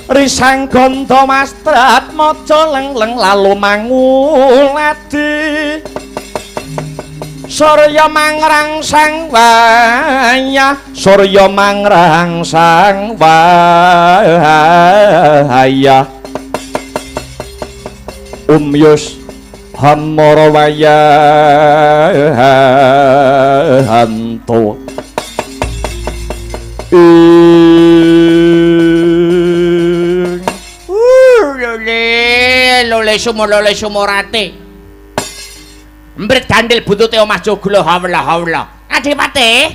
S1: risang ganda mastrat maca lengleng lalu manguladi Surya mangrangsang wayah Surya mangrangsang wayah Umyus hamara wayahanto lole sumurate Mbrit gandil buntute omah joglo hawla. Adipati.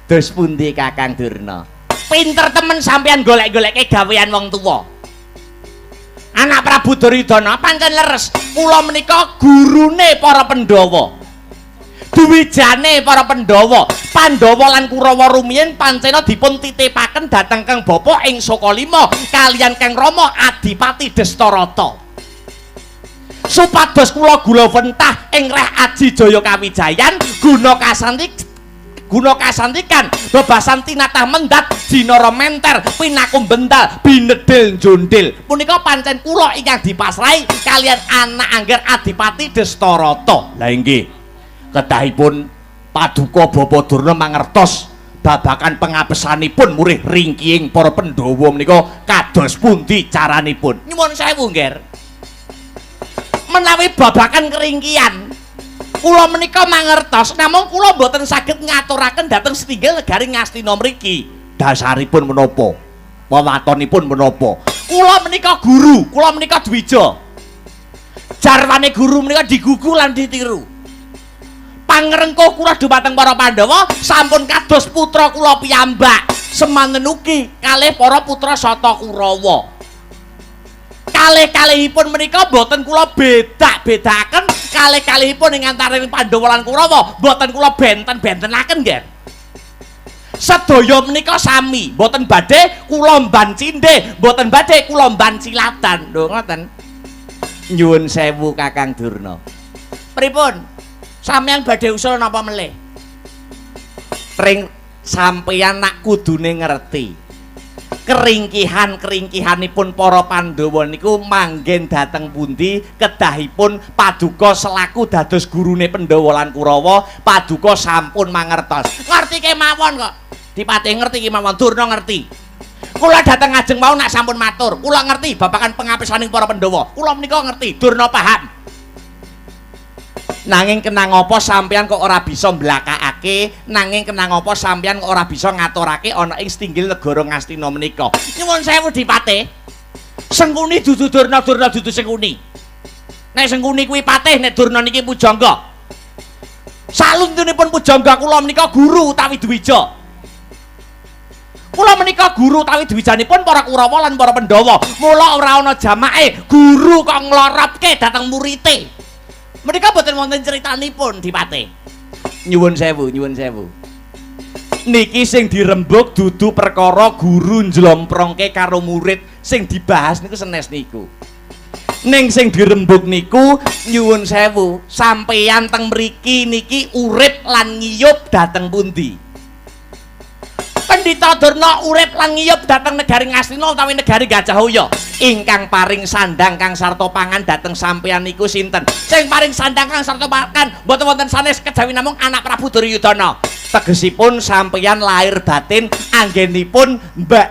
S1: Dos pundi Kakang Durna? Pinter temen sampean golek-golekke gawean wong tuwa. Anak Prabu Duryudana pancen leres. Kula menika gurune para Pandhawa. Duwijane para Pandhawa. Pandhawa lan Kurawa rumiyin pancena dipun titipaken dhateng Kang Bapa ing Sukalima kaliyan Kang Rama Adipati Destarata. Supados kula gula wentah ing reh Aji Jaya Kawijayan guna kasantikan bebasan tinatah mendat dinara menter pinakum bendal binedil njondil punika pancen kula ingkang dipasrahi kalian anak angger Adipati Destarata. Lah inggih kedahipun paduka Bapa Durna mangertos babakan pengapesanipun murih ringkiying para Pandhawa menika kados pundi caranipun. Nyuwun sewu, Nger. Menawi babakan keringkian kula menika mangertos namung kula boten saged ngaturaken dhateng setunggal negari Ngastina mriki. Dasaripun menapa? Wewatonipun menapa? Kula menika guru, kula menika dwija. Jarwane guru menika digugu lan ditiru. Pangrengkuh kula dhumateng para Pandhawa sampun kados putra kula piyambak. Semanten ugi kalih para putra Sata Kurawa. Kalih-kalihipun menika boten kula bedak-bedaken kalih-kalihipun ing antaraning Pandhawa lan Kurawa boten kula benten-bentenaken nggih. Sedaya menika sami, boten badhe kula mban cindhe, boten badhe kula mban cilatan. Lho ngoten. Nyuwun sewu Kakang Durna. Pripun? Sampeyan badhe usul napa melih? Pring sampeyan nak kudune ngerti. keringkihanipun para Pandhawa niku manggen dhateng pundi kedahipun Paduka selaku dados gurune Pandhawa lan Kurawa Paduka sampun mangertos ngerti kemawon kok Dipatih ngerti kemawon Durna ngerti kula dhateng ngajeng mau nak sampun matur kula ngerti babagan pengapisaning para Pandhawa kula menika ngerti Durna paham nanging kenang apa sampeyan kok ora bisa mblakakake nanging kenang apa sampeyan kok ora bisa ngaturake ana ing stinggil negara Ngastina menika nyuwun sewu Dipatih Sengkuni dudu Durna dudu Sengkuni nek Sengkuni kuwi patih nek Durna niki pujangga saluntunipun pujangga kula menika guru utawi dwija kula menika guru utawi dwijanipun para Kurawa lan para Pandhawa mula ora ana jamake guru kok nglorotke dhateng murite menika boten wonten critanipun Dipatih. Nyuwun sewu. Niki sing dirembug dudu perkara guru njlomprongke karo murid sing dibahas niku senes niku. Ning sing dirembug niku nyuwun sewu, sampeyan teng mriki niki urip lan ngiyup dhateng pundi? Pendhita Durna urip lan ngiyup dhateng negari Ngastina utawi negari Gajahhoya. Ingkang paring sandang kang sarta pangan dhateng sampeyan niku sinten? Sing paring sandang kang sarta pangan mboten wonten sanes kejawi namung anak Prabu Duryudana. Tegesipun sampeyan lahir batin anggenipun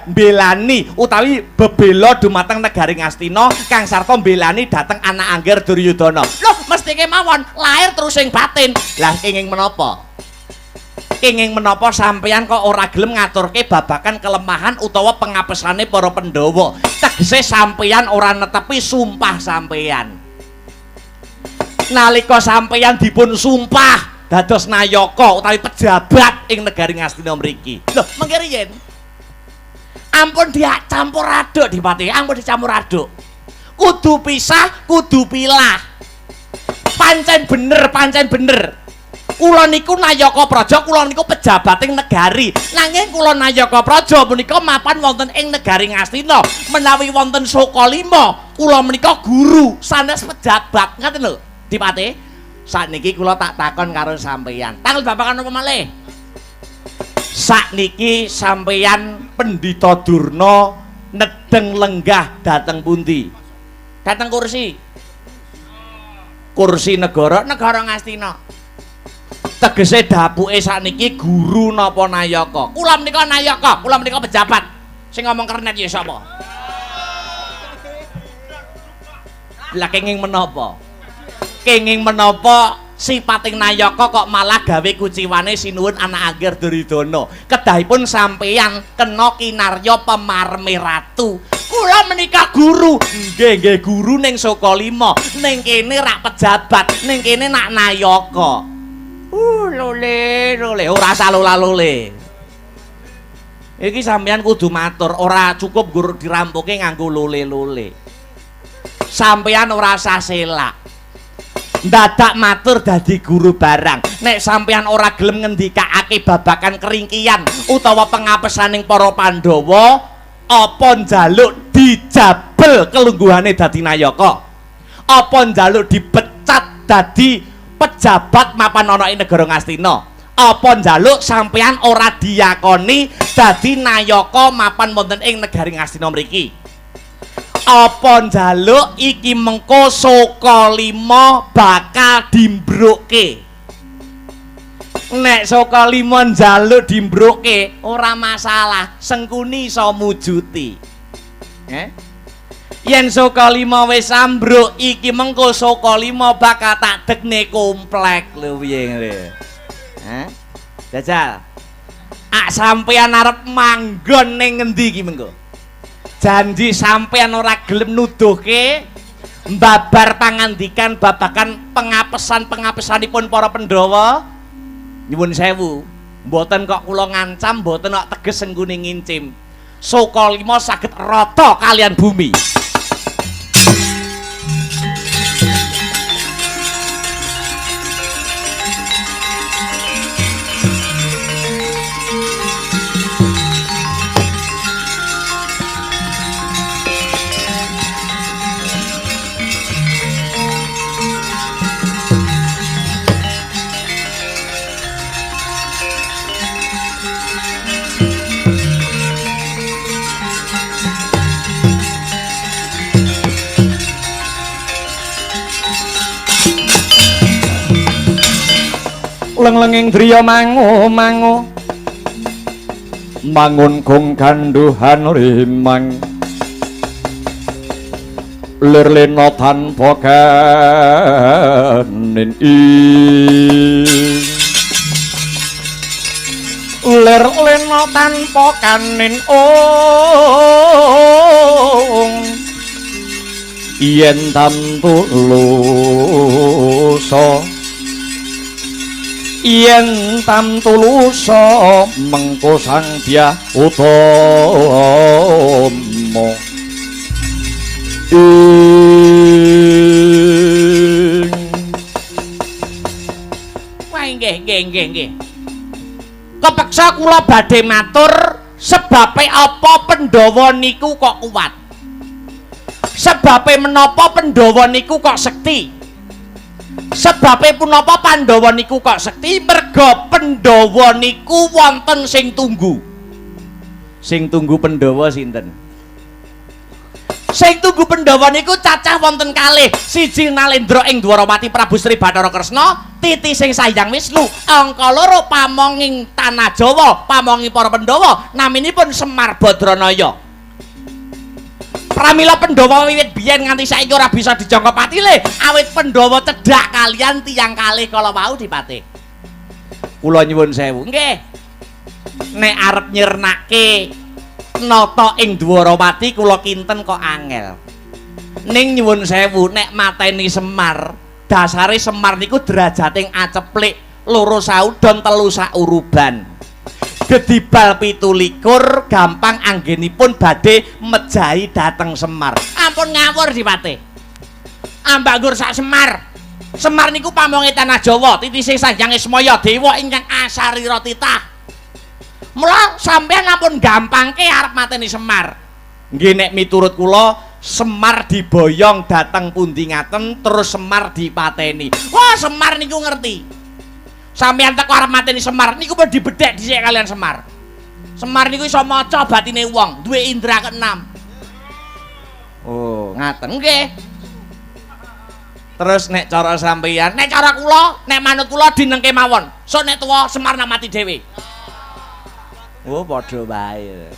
S1: mbelani utawi bebela dumateng negari Ngastina kang sarta mbelani dhateng anak angger Duryudana. Loh, mesti kemawon lahir terus sing batin. Lah kenging menapa? Kenging menapa sampeyan kok ora gelem ngaturke babakan kelemahan utawa pengapesane para Pandhawa tegese sampeyan ora netepi sumpah sampeyan nalika sampeyan dipun sumpah dados nayaka utawi pejabat ing negari Ngastina mriki lho mengke riyen ampun dicampur aduk Dipatih ampun dicampur aduk kudu pisah kudu pilah pancen bener kula niku nayaka praja kula niku pejabating negari nanging kula nayaka praja menika mapan wonten ing negari Ngastina menawi wonten Sokalima kula menika guru sanes pejabat ngaten lho Dipatih sakniki kula tak takon karo sampeyan tanggal babakan apa malih sakniki sampeyan Pendhita Durna nedeng lenggah dhateng pundi dhateng kursi negara Ngastina tegese dapuke sakniki guru napa nayaka kula menika nayaka kula menika pejabat sing ngomong kernet ya sapa lah kenging menapa sipating nayaka kok malah gawe kuciwane sinuwun anak angger Duryudana kedahipun sampeyan kena kinarya pemarme ratu kula menika guru nggih guru ning Sokalima ning kene rak pejabat ning kene nak nayaka lole ora salula lole iki sampeyan kudu matur ora cukup guru dirampuke nganggo lole sampeyan ora usah selak ndadak matur dadi guru barang nek sampeyan ora gelem ngendikake babakan keringkian utawa pengapesaning para Pandhawa apa njaluk dijabel kelungguhane dadi nayaka apa njaluk dipecat dadi pejabat mapan ana ing negara Ngastina apa njaluk sampeyan ora diyakoni dadi nayaka mapan wonten ing negari Ngastina mriki apa njaluk iki mengko Sokalima bakal dimbrukke nek Sokalima njaluk dimbrukke ora masalah Sengkuni iso mujuti yen Sokalima wis ambruk iki mengko Sokalima bakal tak dekne komplek lho piye ngene. Jajal. Sampeyan arep manggon ning ngendi iki mengko? Janji sampeyan ora gelem nuduhke mbabar pangandikan babakan pengapesanipun para Pandhawa. Nyuwun sewu, mboten kok kula ngancam, mboten kok teges Sengkuni ngincim. Sokalima saged rata kalian bumi. Leng-lenging driya mangu mangun kung kanduhan rimang lir lena tanpa kanin lir lena tanpa kanin yen tam tulusa mengko sang dia utama
S3: wah nggih kepeksa kula badhe matur sebabe apa Pandhawa niku kok kuat sebabe menapa Pandhawa niku kok sekti sebabe punapa Pandhawa niku kok sekti merga Pandhawa niku wonten sing tunggu Pandhawa sinten sing tunggu Pandhawa niku cacah wonten kalih siji Nalendra ing Dwarawati Prabu Sri Bathara Kresna Titi sing Sayang Wisnu angka loro pamonging tanah Jawa pamonging para Pandhawa naminipun Semar Badranaya pramila Pandhawa wiwit biyen nganti saiki ora bisa dijangka patile awit Pandhawa cedhak kalian tiyang kalih kala wau dipatih. Kula nyuwun sewu. Nggih. Nek arep nyirnake nata ing Dwarawati kula kinten kok angel. Ning nyuwun sewu nek mateni Semar, dasare Semar niku derajating aceplik, loro saudon telu sauruban. Gedibal 17 gampang anggenipun badhe mejahi dhateng Semar. Ampun ngawur dipatih. Ambanggur sak Semar. Semar niku pamonge tanah Jawa, titise Sanjang Ismaya dewa ingkang asarira titah. Mula sampeyan ampun gampangke arep mateni Semar. Nggih nek miturut kula Semar diboyong dhateng pundi ngaten terus Semar dipateni. Wah, Semar niku ngerti. Sampeyan teko arep mateni Semar niku pun dibedhek dhisik kalian Semar. Semar niku iso maca batine wong, duwe indra keenam. Oh, ngaten nggih. Terus nek cara sampeyan, nek cara kula, nek manut kula dinengke mawon. Sok nek tuwa Semar namati dhewe. Oh, padha wae.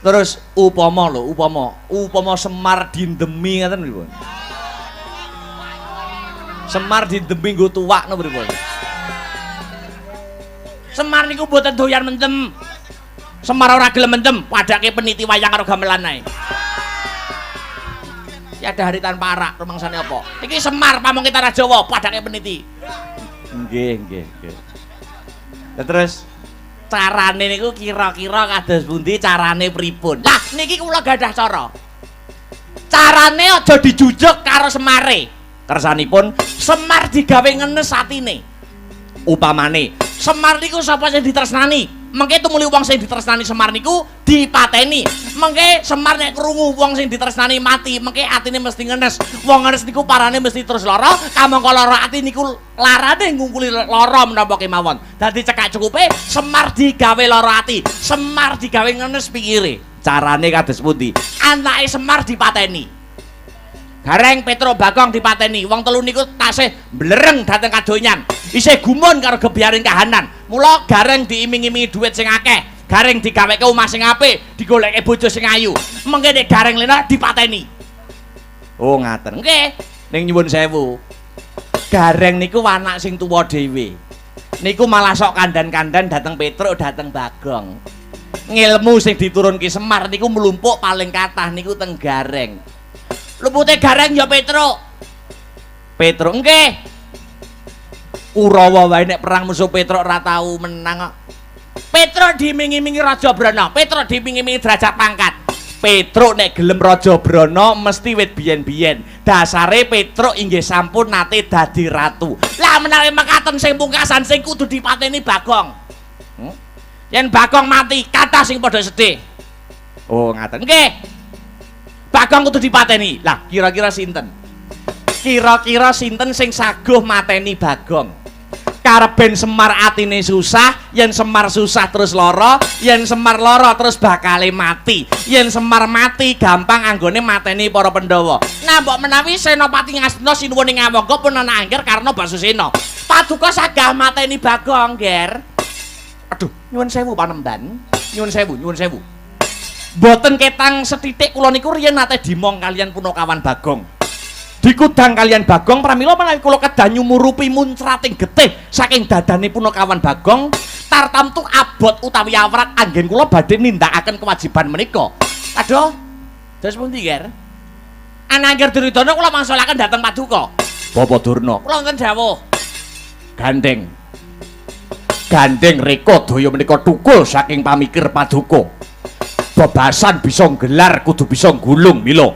S3: Terus upama Semar dindemi ngaten pripun? Semar dindemi nggo tuwak napa pripun? Semar niku mboten doyan mendem. Semar ora gelem mendem, padake peniti wayang karo gamelan ae. Tiada hari tanpa arak, rumangsane apa? Iki Semar pamongke tanah Jawa, padake peniti. Nggih. Terus carane niku kira-kira kados pundi carane pripun? Lah niki kula gadah cara. Carane aja dijujuk karo Semare. Kersanipun Semar digawe ngenes atine. Upamane Semar niku sapa sing ditresnani, mengke tumuli wong sing ditresnani Semar niku dipateni. Mengke Semar nek krungu wong sing ditresnani mati, mengke atine mesti ngenes. Wong ngenes niku parane mesti terus lara, kamangka lara ati niku larane ngungkuli lara menapa kemawon. Dadi cekak cukupe Semar digawe lara ati, Semar digawe ngenes pikire. Carane kados pundi? Anake Semar dipateni. Gareng Petro Bagong dipateni. Wong telu niku tasih blereng dhateng kadonyan. Isih gumun karo gebyaring kahanan. Mula Gareng diiming-imingi dhuwit sing akeh. Gareng digaweke omah sing apik, digoleke bojo sing ayu. Mengke nek Gareng lena dipateni. Oh ngaten. Nggih. Ning nyuwun sewu. Gareng niku anak sing tuwa dhewe. Niku malah sok kandan-kandan dhateng Petro, dhateng Bagong. Ngilmu sing diturunke Semar niku mlumpuk paling kathah niku teng Gareng. Lupute Gareng ya Petro nggih. Kurawa wae nek perang musuh Petro ora tau menang kok. Petro dimingi-mingi Raja Brana, Petro dimingi-mingi derajat pangkat. Petro nek gelem Raja Brana mesti wit biyen-biyen. Dasare Petro inggih sampun nate dadi ratu. Lah menawi mekaten sing pungkasan sing kudu dipateni Bagong. Yen Bagong mati, kathah sing padha sedih. Oh, ngaten. Nggih. Bagong kudu dipateni. Lah, kira-kira sinten? Kira-kira sinten sing saguh mateni Bagong? Kareben Semar atine susah, yen Semar susah terus lara, yen Semar lara terus bakale mati. Yen Semar mati gampang anggone mateni para Pandhawa. Nah, mbok menawi Senopati Ngastina sinuwun ing Awaga pun ana angger karena Basusena. Paduka sagah mateni Bagong, Ger. Aduh, nyuwun sewu Panembahan. Nyuwun sewu. Mboten ketang setitik kula niku riyen nate dimong kalian Punakawan Bagong. Dikudang kalian Bagong pramila menawi kula kedah nyumurupi muncrating getih saking dadane Punakawan Bagong, tartamtu abot utawi awrat anggen kula badhe nindakaken kewajiban menika. Aduh, dos pundi, Ger? Anangger Duryudana kula mangsulaken dhateng Paduka. Bapa Durna, kula wonten dawuh. Gandeng reka daya menika tukul saking pamikir Paduka. Bebasan bisa nggelar kudu bisa nggulung mila.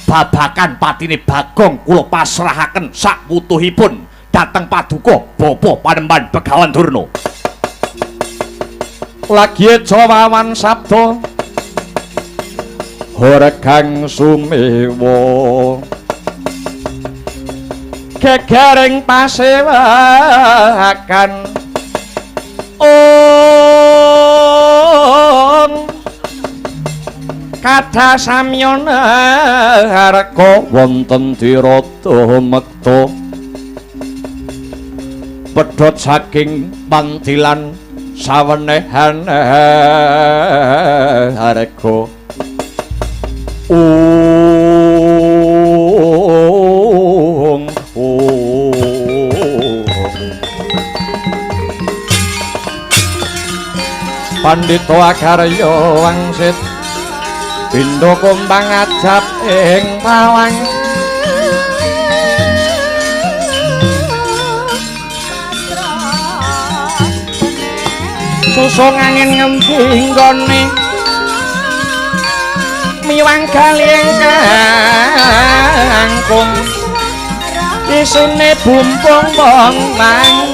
S3: Babakan patine Bagong kula pasrahaken sak wutuhipun dhateng Paduka Bapa Panembahan Begawan Durna. Lagi Jawawan sabda Horegang sumewa gegereng pasewakan kathah samyana harga wonten dirata mekta pedhot saking pantilan sawenehan harga Pandhita Agarya wangsit pindha kumbang ajab ing pawang susung angin ngembi nggone miwang galeng kangkung isine bumpung bonglang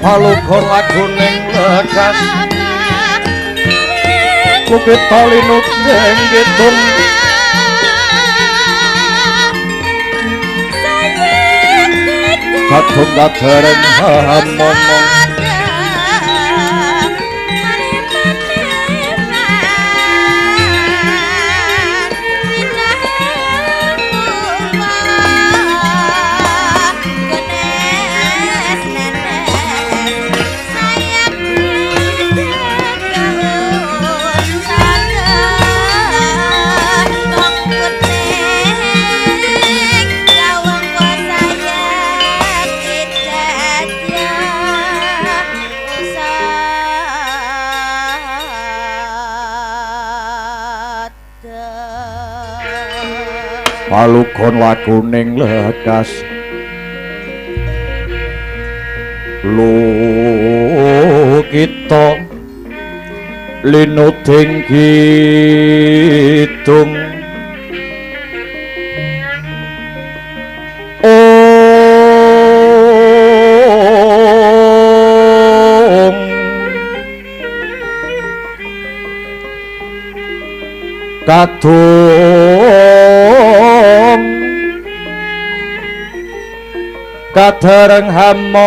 S3: Palukur laguning lekas Bukit Talinut Denggitung Kadung kaderen hamomong Palugon laguning lekas lu kita linuding kidung kadung kadereng hamomong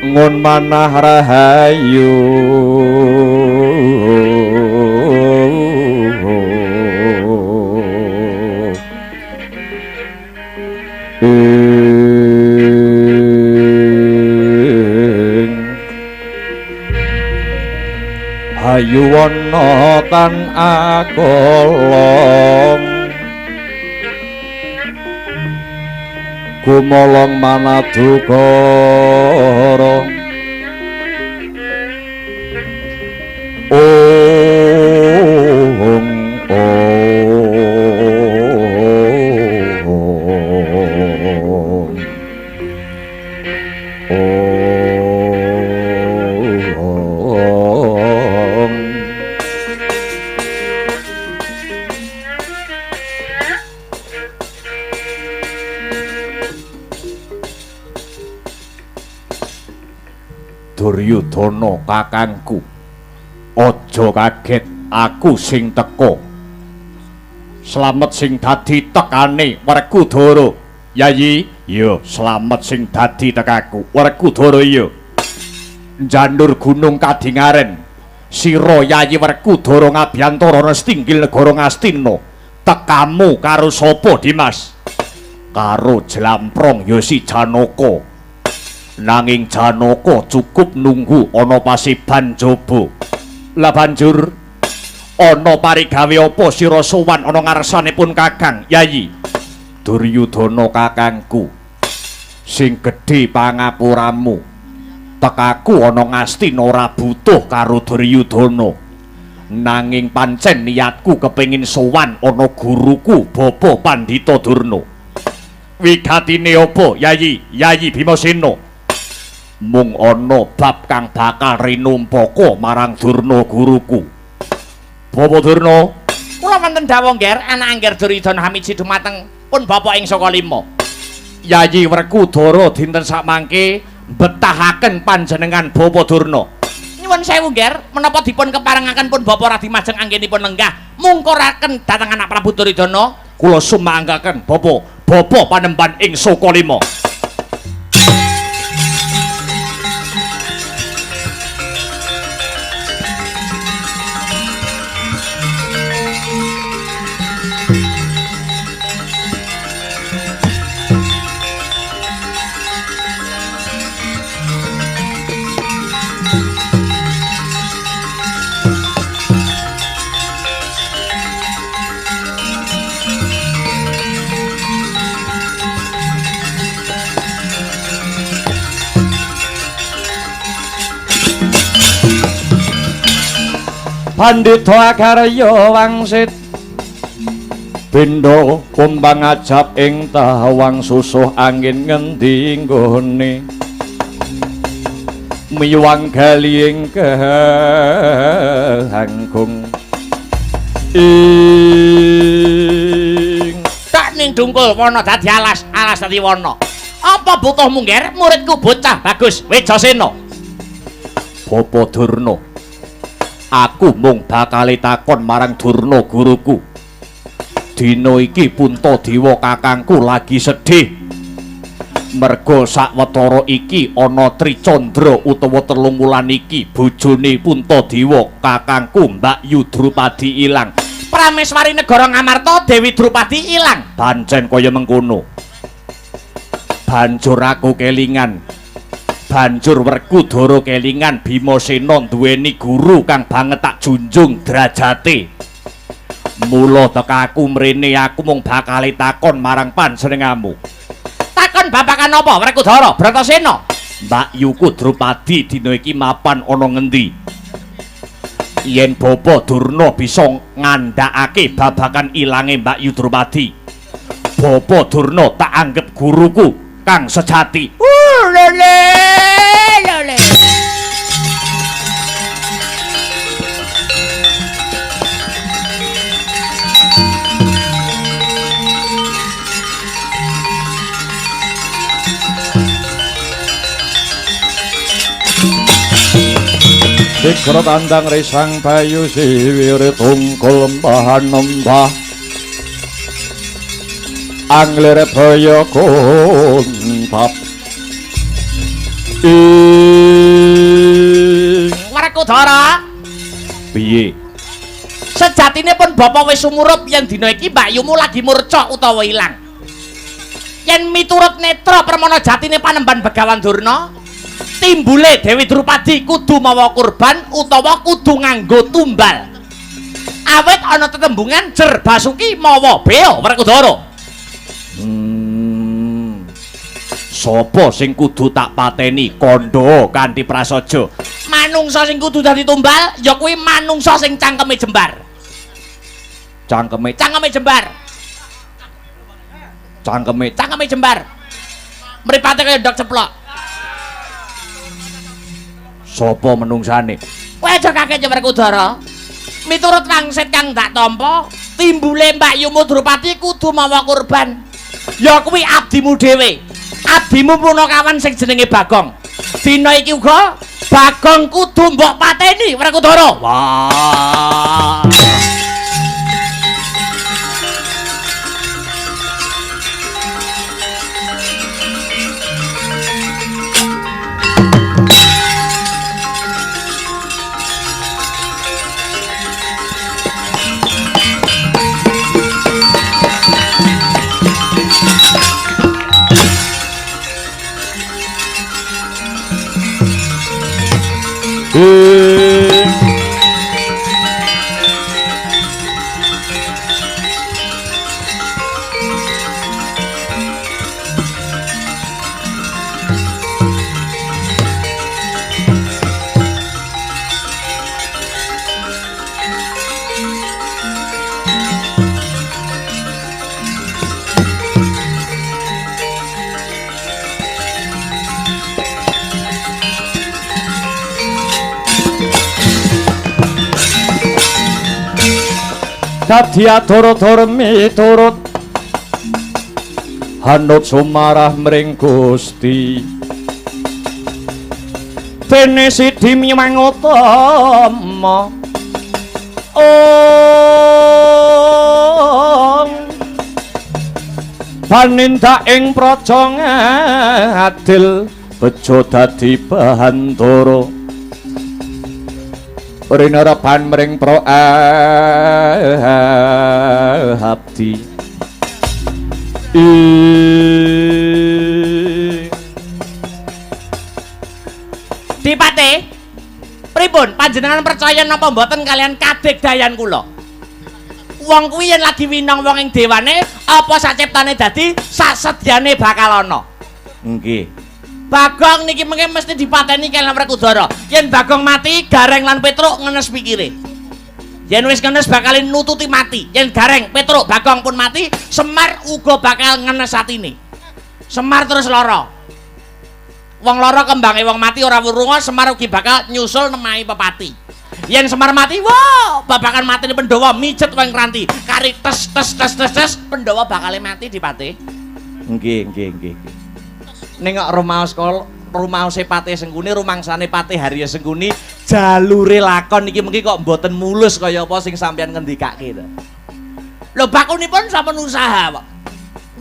S4: ngun manah rahayu hayu wana tan akolong gumolong manadukara Duryudana kakangku, aja kaget aku sing teka. Slamet sing dadi tekane Werkudara. Yayi, ya slamet sing dadi tekaku Werkudara ya. Jandur gunung kadingaren. Sira Yayi Werkudara ngabiyantara Nestinggil negara Ngastina. Tekamu karo sapa, Dimas? Karo Jlamprong ya si Janaka. Nanging Janaka cukup nunggu ana pasiban jaba. Lah banjur ana parigawe apa sira sowan ana ngarsanipun Kakang Yayi? Duryudana kakangku, sing gedhe pangapuramu. Tekaku ana Ngastina ora butuh karo Duryudana. Nanging pancen niatku kepengin sowan ana guruku Bapa Pandhita Durna. Wigatine apa, Yayi? Yayi Bimasena. Mung ana bab kang bakal rinumpaka marang Durna guruku. Bapa Durna,
S3: Kula wonten dawuh ngger anak angger Duryudana hamiji dumateng pun bapak ing saka 5.
S4: Yayi Werkudara dinten sakmangke betahaken panjenengan Bapa Durna.
S3: Nyuwun sewu ngger, menapa dipun keparengaken pun Bapak Radi Majeng anggenipun lenggah mungkuraken dhateng anak Prabu Duryudana?
S4: Kula sumanggaken Bapa panemban ing saka 5. Pandhita Agarya wangsit pindha kumbang ajab ing tawang susuh angin ngendi nggone miwang gali ing kahanggung ing
S3: Tak ning dungkul wana dadi alas dadi wana. Apa butuhmu ngger muridku bocah bagus Wejasena?
S4: Bapa Durna, aku mung bakal takon marang Durna guruku. Dina iki Puntadewa kakangku lagi sedih. Merga sawetara iki ana Tricandra utawa 3 wulan iki bojone Puntadewa kakangku Mbak Yu Drupadi ilang.
S3: Prameswari negara Ngamarta Dewi Drupadi ilang.
S4: Pancen kaya mengkono. Banjur aku kelingan. Banjur Werkudara kelingan Bimasena duweni guru kang banget tak junjung derajate. Mula tekaku mrene aku mung bakal takon marang panjenenganmu.
S3: Takon babakan apa Werkudara Bratasena?
S4: Mbak Yuku Drupadi dina iki mapan ana ngendi? Yen Bapa Durna bisa ngandhakake babakan ilange Mbak Yu Drupadi, Bapa Durna tak anggap guruku kang sejati.
S3: Lele.
S4: Sikra tandang risang bayu siwir tungkul empahan nembah angler baya kontab
S3: Werkudara
S4: piye
S3: sejatine pun bapa wis sumurup yen dina iki Mbak Yumu lagi murca utawa ilang yen miturut netra permana jatine Panembahan Begawan Durna timbule Dewi Drupadi kudu mawa kurban utawa kudu nganggo tumbal awet ana tetembungan jer Basuki mawa bea Werkudara.
S4: Sapa sing kudu tak pateni kandha kanthi prasaja?
S3: Manungsa sing kudu dadi tumbal ya kuwi manungsa sing cangkeme jembar.
S4: Cangkeme
S3: jembar. Mripate kaya ndok ceplok.
S4: Sapa menungsane?
S3: Kowe aja kaget ya Werkudara. Miturut wangsit kang dak tampa, timbule Mbak Yumu Drupadi kudu mawa kurban. Ya kuwi abdimu dhewe. Abdimu punakawan sing jenenge Bagong. Dina iki uga Bagong kudu mbok pateni Werkudara.
S4: Wah. Dadi adoro-doro miturut hanut sumarah mring Gusti dene sidi mangutama panindak ing praja adil bejo dadi bahandara Rinarapan mring pro abdi
S3: Dipate, pripun panjenengan percaya napa mboten kalian kadegdayan kula? Wong kuwi yen lagi winang wong ing dewane, apa saciptane dadi sasedyane bakal ana.
S4: nggih
S3: Bagong niki mengke mesti dipateni kalian Werkudara. Yen Bagong mati, Gareng lan Petruk ngenes pikire. Yen wis ngenes bakal nututi mati. Yen Gareng, Petruk, Bagong pun mati, Semar uga bakal ngenes atine. Semar terus lara. Wong lara kembange wong mati ora wurunga, Semar ugi bakal nyusul nemahi pepati. Yen Semar mati, wah, babakan matine Pandhawa mijet wong Kranti. Kari tes Pandhawa bakal mati dipate.
S4: nggih
S3: Nengok rumaose Patih Sengkuni, rumangsane Patih Harya Sengkuni, jalure lakon iki mengki kok mboten mulus kaya apa sing sampeyan ngendikake to. Lho bakunipun sampun usaha kok.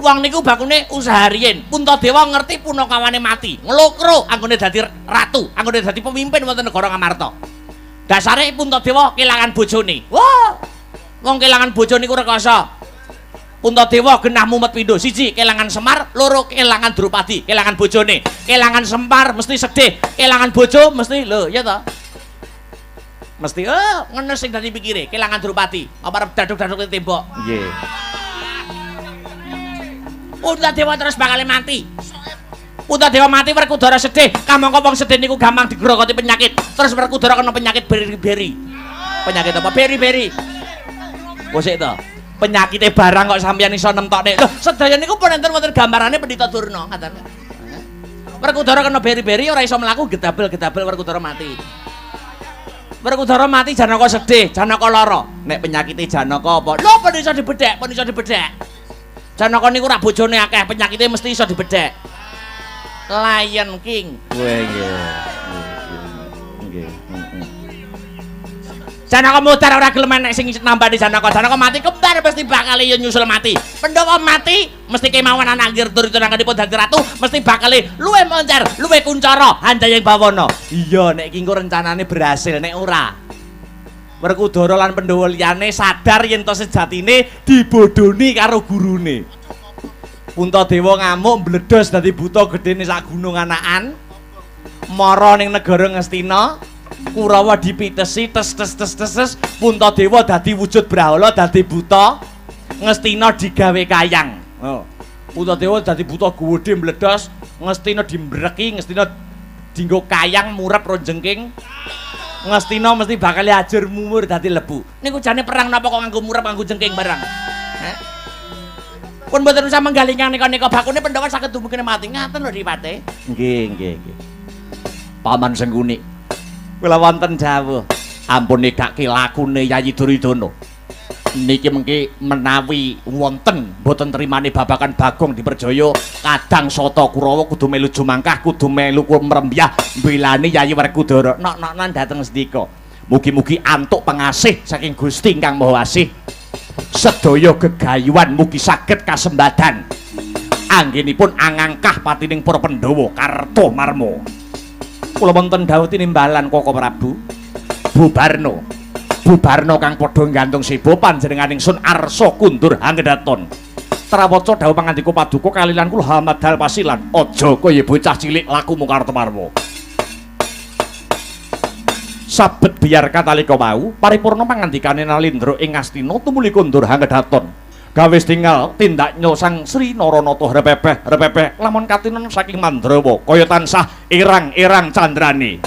S3: Wong niku bakune usaha riyin. Puntadewa ngerti punakawane mati, nglokro anggone dadi ratu, anggone dadi pemimpin wonten negara Ngamarta. Dasare Puntadewa kelangan bojone. Wah. Wong kelangan bojo niku rekoso. Puntadewa genah mumet pindho, siji kelangan Semar, loro kelangan Drupadi, kelangan bojone. Kelangan Semar mesti sedih, kelangan bojo mesti lho, ya toh. Mesti ngenes sing dadi pikire, kelangan Drupadi, apa arep daduk-daduk tembok.
S4: nggih
S3: Puntadewa terus bakal mati. Puntadewa mati Werkudara sedih, kamangka wong sedih niku gampang digrogoti penyakit. Terus Werkudara kena penyakit beri-beri. Penyakit apa? Beri-beri. Wosik to. Penyakite barang kok sampeyan iso nemtokne. Lho, sedaya niku pun enten wonten gambarane Pendhita Durna ngaten. Werkudara kena beri-beri ora iso mlaku gedabel-gedabel Werkudara mati. Werkudara mati Janaka sedih, Janaka lara. Nek penyakite Janaka apa? Lho, pun iso dibedhek, pun iso dibedhek. Janaka niku ora bojone akeh, penyakite mesti iso dibedhek. Lion King.
S4: nggih
S3: Janaka mudar ora gelem enek sing nambani Janaka. Janaka mati kembar mesti bakal yo nyusul mati. Pandhawa mati mesti kemawon anak Anggir Durita nangkanipun dadi ratu mesti bakal luwih moncer, luwih kuncara Handayeng Bawana. Iya nek iki engko rencanane berhasil nek ora. Werkudara lan Pandhawa liyane sadar yen to sejatine dibodoni karo gurune. Puntadewa ngamuk mbledos dadi buta gedene sak gunung anakan. Mara ning negara Ngastina. Kurawa dipitesi tes Puntadewa dadi wujud brahala dadi buta. Ngastina digawe kayang. Oh. Puntadewa dadi buta gedhe mbledos, Ngastina dimbreki, Ngastina dienggo kayang murep ronjengking. Ngastina mesti bakal ajur mumur dadi lebu. Niku jane perang napa kok nganggo murep nganggo jengking barang. Pun mboten usah menggalingan nika bakune Pandhawa saged dumugine mati. Ngaten lho Dipate.
S4: Nggih. Paman Sengkuni.
S3: Kula wonten dawuh.
S4: Ampun negake lakune Yayi Duryudana. Niki mengki menawi wonten boten trimane babakan Bagong diperjaya kadang Sata Kurawa kudu melu jumangkah, kudu melu mrembyah mbelani Yayi Werkudara. Nok-nokan dhateng sedika. Mugi-mugi antuk pengasih saking Gusti ingkang Maha Asih. Sedaya gegayuhan mugi saged kasembadan. Anggenipun angangkah patining para Pandhawa Kartamarma. Kula wonten dawuh tinimbalan Koko Prabu. Bubarna kang padha nggantung siba panjenenganing Sun Arsa kundur hanggedaton. Trawaca dawuh pangandika paduka kalilan kula Hamadal Pasilan. Aja kaya bocah cilik lakumu Kartamarma. Sabet biar katalika wau paripurna pangandikane Nalindra ing Ngastina tumuli kundur hanggedaton. Gawe tinggal tindak nyosang Sri Naranata repepeh lamun katinon saking Mandrawa kaya tansah irang-irang candrane.